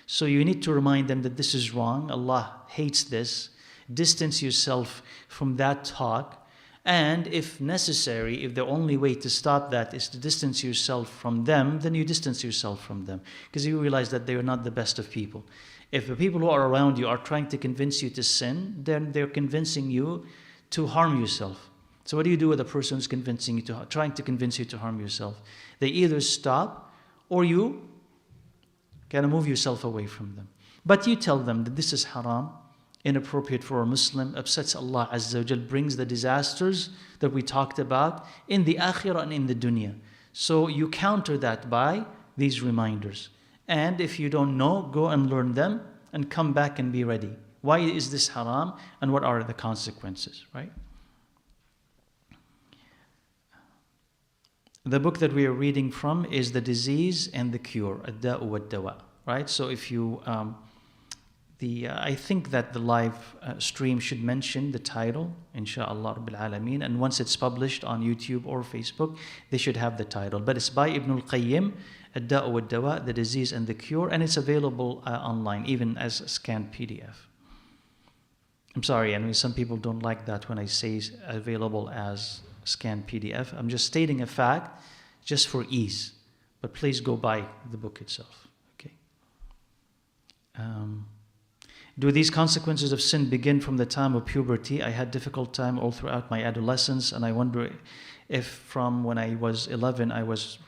So you need to remind them that this is wrong, Allah hates this, distance yourself from that talk, and if necessary, if the only way to stop that is to distance yourself from them, then you distance yourself from them, because you realize that they are not the best of people. If the people who are around you are trying to convince you to sin, then they're convincing you to harm yourself. So what do you do with a person who's trying to convince you to harm yourself? They either stop or you kind of move yourself away from them. But you tell them that this is haram, inappropriate for a Muslim, upsets Allah Azza wa Jal, brings the disasters that we talked about in the akhirah and in the dunya. So you counter that by these reminders. And if you don't know, go and learn them and come back and be ready. Why is this haram and what are the consequences, right? The book that we are reading from is The Disease and the Cure, Ad-Da'u wad-Dawa, right? So if you, I think that the live stream should mention the title, Insha'Allah Rabbil Alameen, and once it's published on YouTube or Facebook, they should have the title. But it's by Ibn al-Qayyim, Ad-Da'u wad-Dawa, The Disease and the Cure, and it's available online, even as a scanned PDF. I'm sorry, I mean, some people don't like that when I say available as scanned PDF. I'm just stating a fact just for ease, but please go buy the book itself. Okay. Do these consequences of sin begin from the time of puberty? I had difficult time all throughout my adolescence, and I wonder if from when I was 11 I was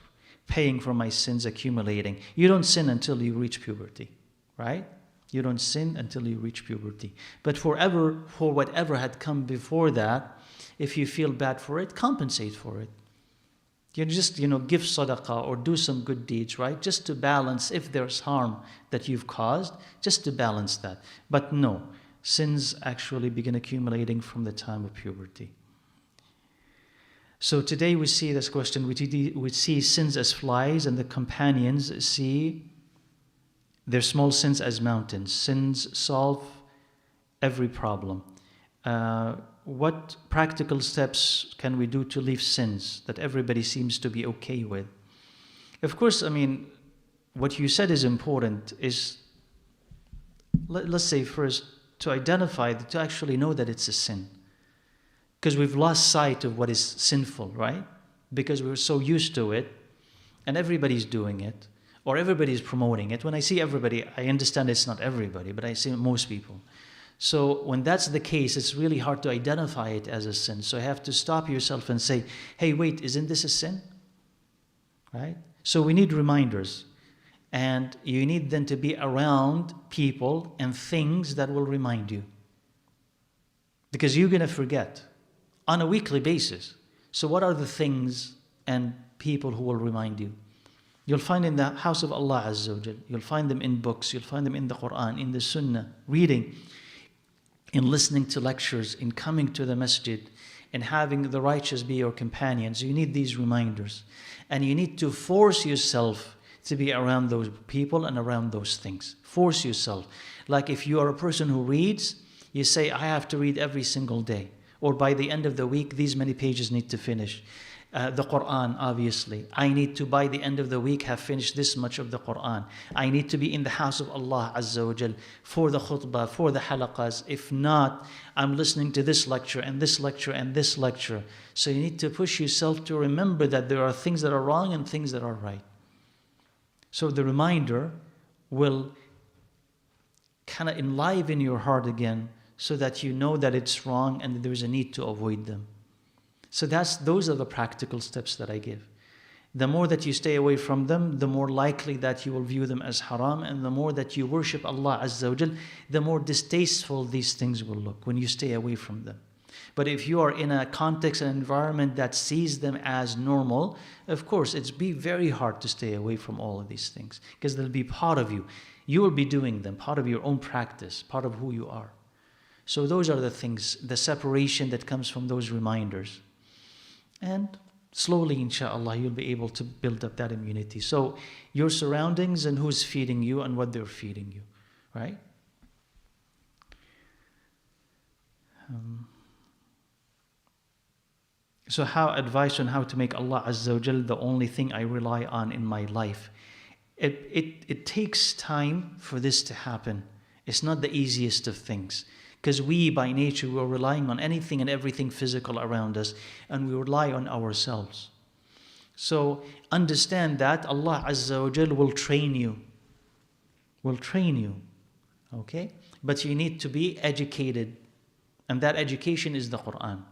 paying for my sins accumulating. You don't sin until you reach puberty, right? You don't sin until you reach puberty. But for whatever had come before that, if you feel bad for it, compensate for it. You just, give sadaqah or do some good deeds, right? Just to balance if there's harm that you've caused, just to balance that. But no, sins actually begin accumulating from the time of puberty. So today we see this question, we see sins as flies, and the companions see their small sins as mountains. Sins solve every problem. What practical steps can we do to leave sins that everybody seems to be okay with? Of course, what you said is important, is, let's say first, to identify, to actually know that it's a sin. Because we've lost sight of what is sinful, right? Because we're so used to it, and everybody's doing it, or everybody's promoting it. When I see everybody, I understand it's not everybody, but I see most people. So when that's the case, it's really hard to identify it as a sin. So you have to stop yourself and say, hey, wait, isn't this a sin? Right? So we need reminders. And you need then to be around people and things that will remind you. Because you're going to forget on a weekly basis. So what are the things and people who will remind you? You'll find in the house of Allah Azza wa Jal. You'll find them in books. You'll find them in the Quran, in the Sunnah, reading, in listening to lectures, in coming to the masjid, in having the righteous be your companions. You need these reminders. And you need to force yourself to be around those people and around those things. Force yourself. Like if you are a person who reads, you say, I have to read every single day. Or by the end of the week, these many pages need to finish. The Quran, obviously. I need to, by the end of the week, have finished this much of the Quran. I need to be in the house of Allah Azza wa Jal for the khutbah, for the halaqas. If not, I'm listening to this lecture and this lecture and this lecture. So you need to push yourself to remember that there are things that are wrong and things that are right. So the reminder will kind of enliven your heart again, so that you know that it's wrong and that there is a need to avoid them. So those are the practical steps that I give. The more that you stay away from them, the more likely that you will view them as haram, and the more that you worship Allah Azza wa Jal, the more distasteful these things will look when you stay away from them. But if you are in a context and environment that sees them as normal, of course, it's be very hard to stay away from all of these things, because they'll be part of you. You will be doing them, part of your own practice, part of who you are. So those are the things, the separation that comes from those reminders. And slowly, inshaAllah, you'll be able to build up that immunity. So your surroundings and who's feeding you and what they're feeding you, right? So advice on how to make Allah Azza wa Jal the only thing I rely on in my life. It takes time for this to happen. It's not the easiest of things. Because we, by nature, we're relying on anything and everything physical around us, and we rely on ourselves. So understand that Allah Azza wa Jal will train you. Will train you. Okay? But you need to be educated. And that education is the Quran.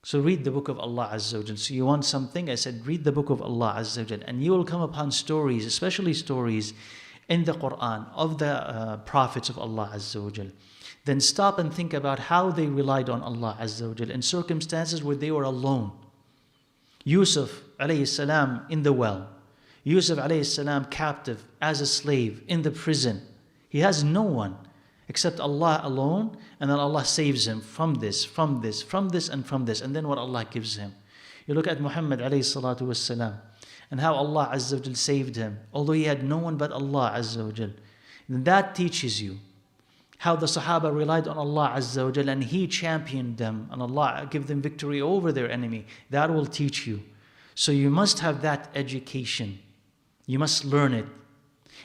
So read the book of Allah Azza wa Jal. So you want something? I said, read the book of Allah Azza wa Jal. And you will come upon stories, especially stories in the Quran of the prophets of Allah Azza wa Jal. Then stop and think about how they relied on Allah Azza wa Jal in circumstances where they were alone. Yusuf alayhi salam in the well. Yusuf alayhi salam captive as a slave in the prison. He has no one except Allah alone, and then Allah saves him from this, from this, from this, and from this. And then what Allah gives him. You look at Muhammad alayhi salatu wassalam, and how Allah Azza wa Jal saved him, although he had no one but Allah Azza wa Jal. And that teaches you how the Sahaba relied on Allah Azza wa Jal, and He championed them, and Allah gave them victory over their enemy. That will teach you. So you must have that education. You must learn it.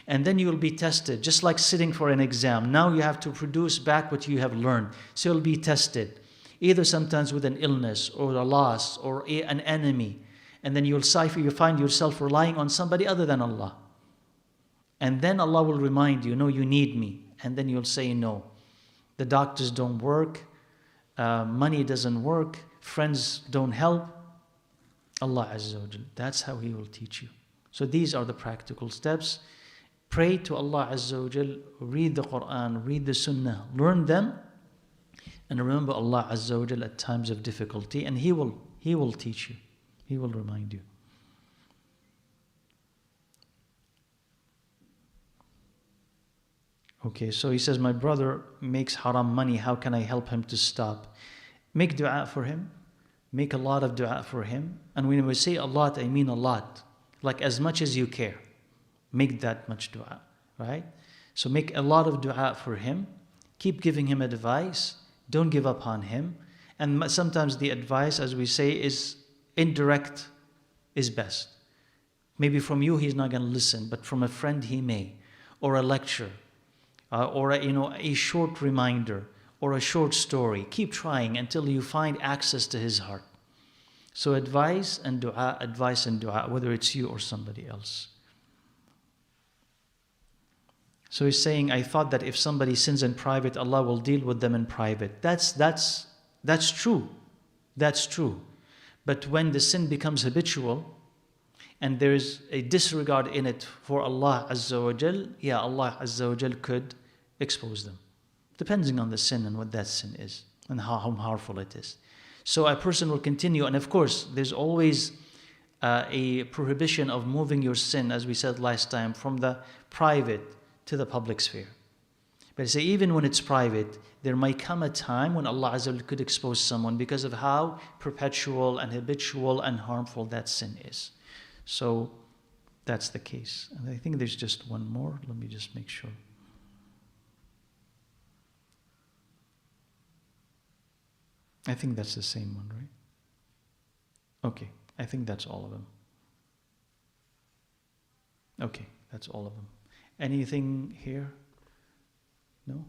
And then you will be tested, just like sitting for an exam. Now you have to produce back what you have learned. So you'll be tested, either sometimes with an illness or a loss or an enemy. And then you'll find yourself relying on somebody other than Allah. And then Allah will remind you, no, you need me. And then you'll say no. The doctors don't work. Money doesn't work. Friends don't help. Allah Azza wa Jal. That's how He will teach you. So these are the practical steps. Pray to Allah Azza wa Jal, read the Quran, read the Sunnah, learn them, and remember Allah Azza wa Jal at times of difficulty, and He will teach you. He will remind you. Okay, so he says, my brother makes haram money. How can I help him to stop? Make dua for him. Make a lot of dua for him. And when we say a lot, I mean a lot. Like as much as you care. Make that much dua, right? So make a lot of dua for him. Keep giving him advice. Don't give up on him. And sometimes the advice, as we say, is indirect is best. Maybe from you he's not going to listen, but from a friend he may. Or a lecture. Or a short reminder. Or a short story. Keep trying until you find access to his heart. So advice and dua, whether it's you or somebody else. So he's saying, I thought that if somebody sins in private, Allah will deal with them in private. That's true. That's true. But when the sin becomes habitual, and there is a disregard in it for Allah Azza wa Jal, Allah Azza wa Jal could expose them. Depending on the sin and what that sin is, and how harmful it is. So a person will continue, and of course, there's always a prohibition of moving your sin, as we said last time, from the private to the public sphere. But I say, even when it's private, there might come a time when Allah Azza wa Jal could expose someone because of how perpetual and habitual and harmful that sin is. So that's the case. And I think there's just one more. Let me just make sure. I think that's the same one, right? Okay, I think that's all of them. Okay, that's all of them. Anything here? No?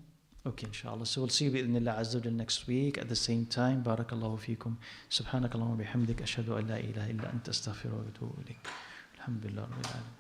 Okay, inshallah. So we'll see you bi'idhnillah azza wa jal next week at the same time. Barakallahu feekum. Subhanakallahumma bihamdik. Ashhadu an la ilaha illa anta astaghfiruka wa atubu ilayk. Alhamdulillah rabbil alamin.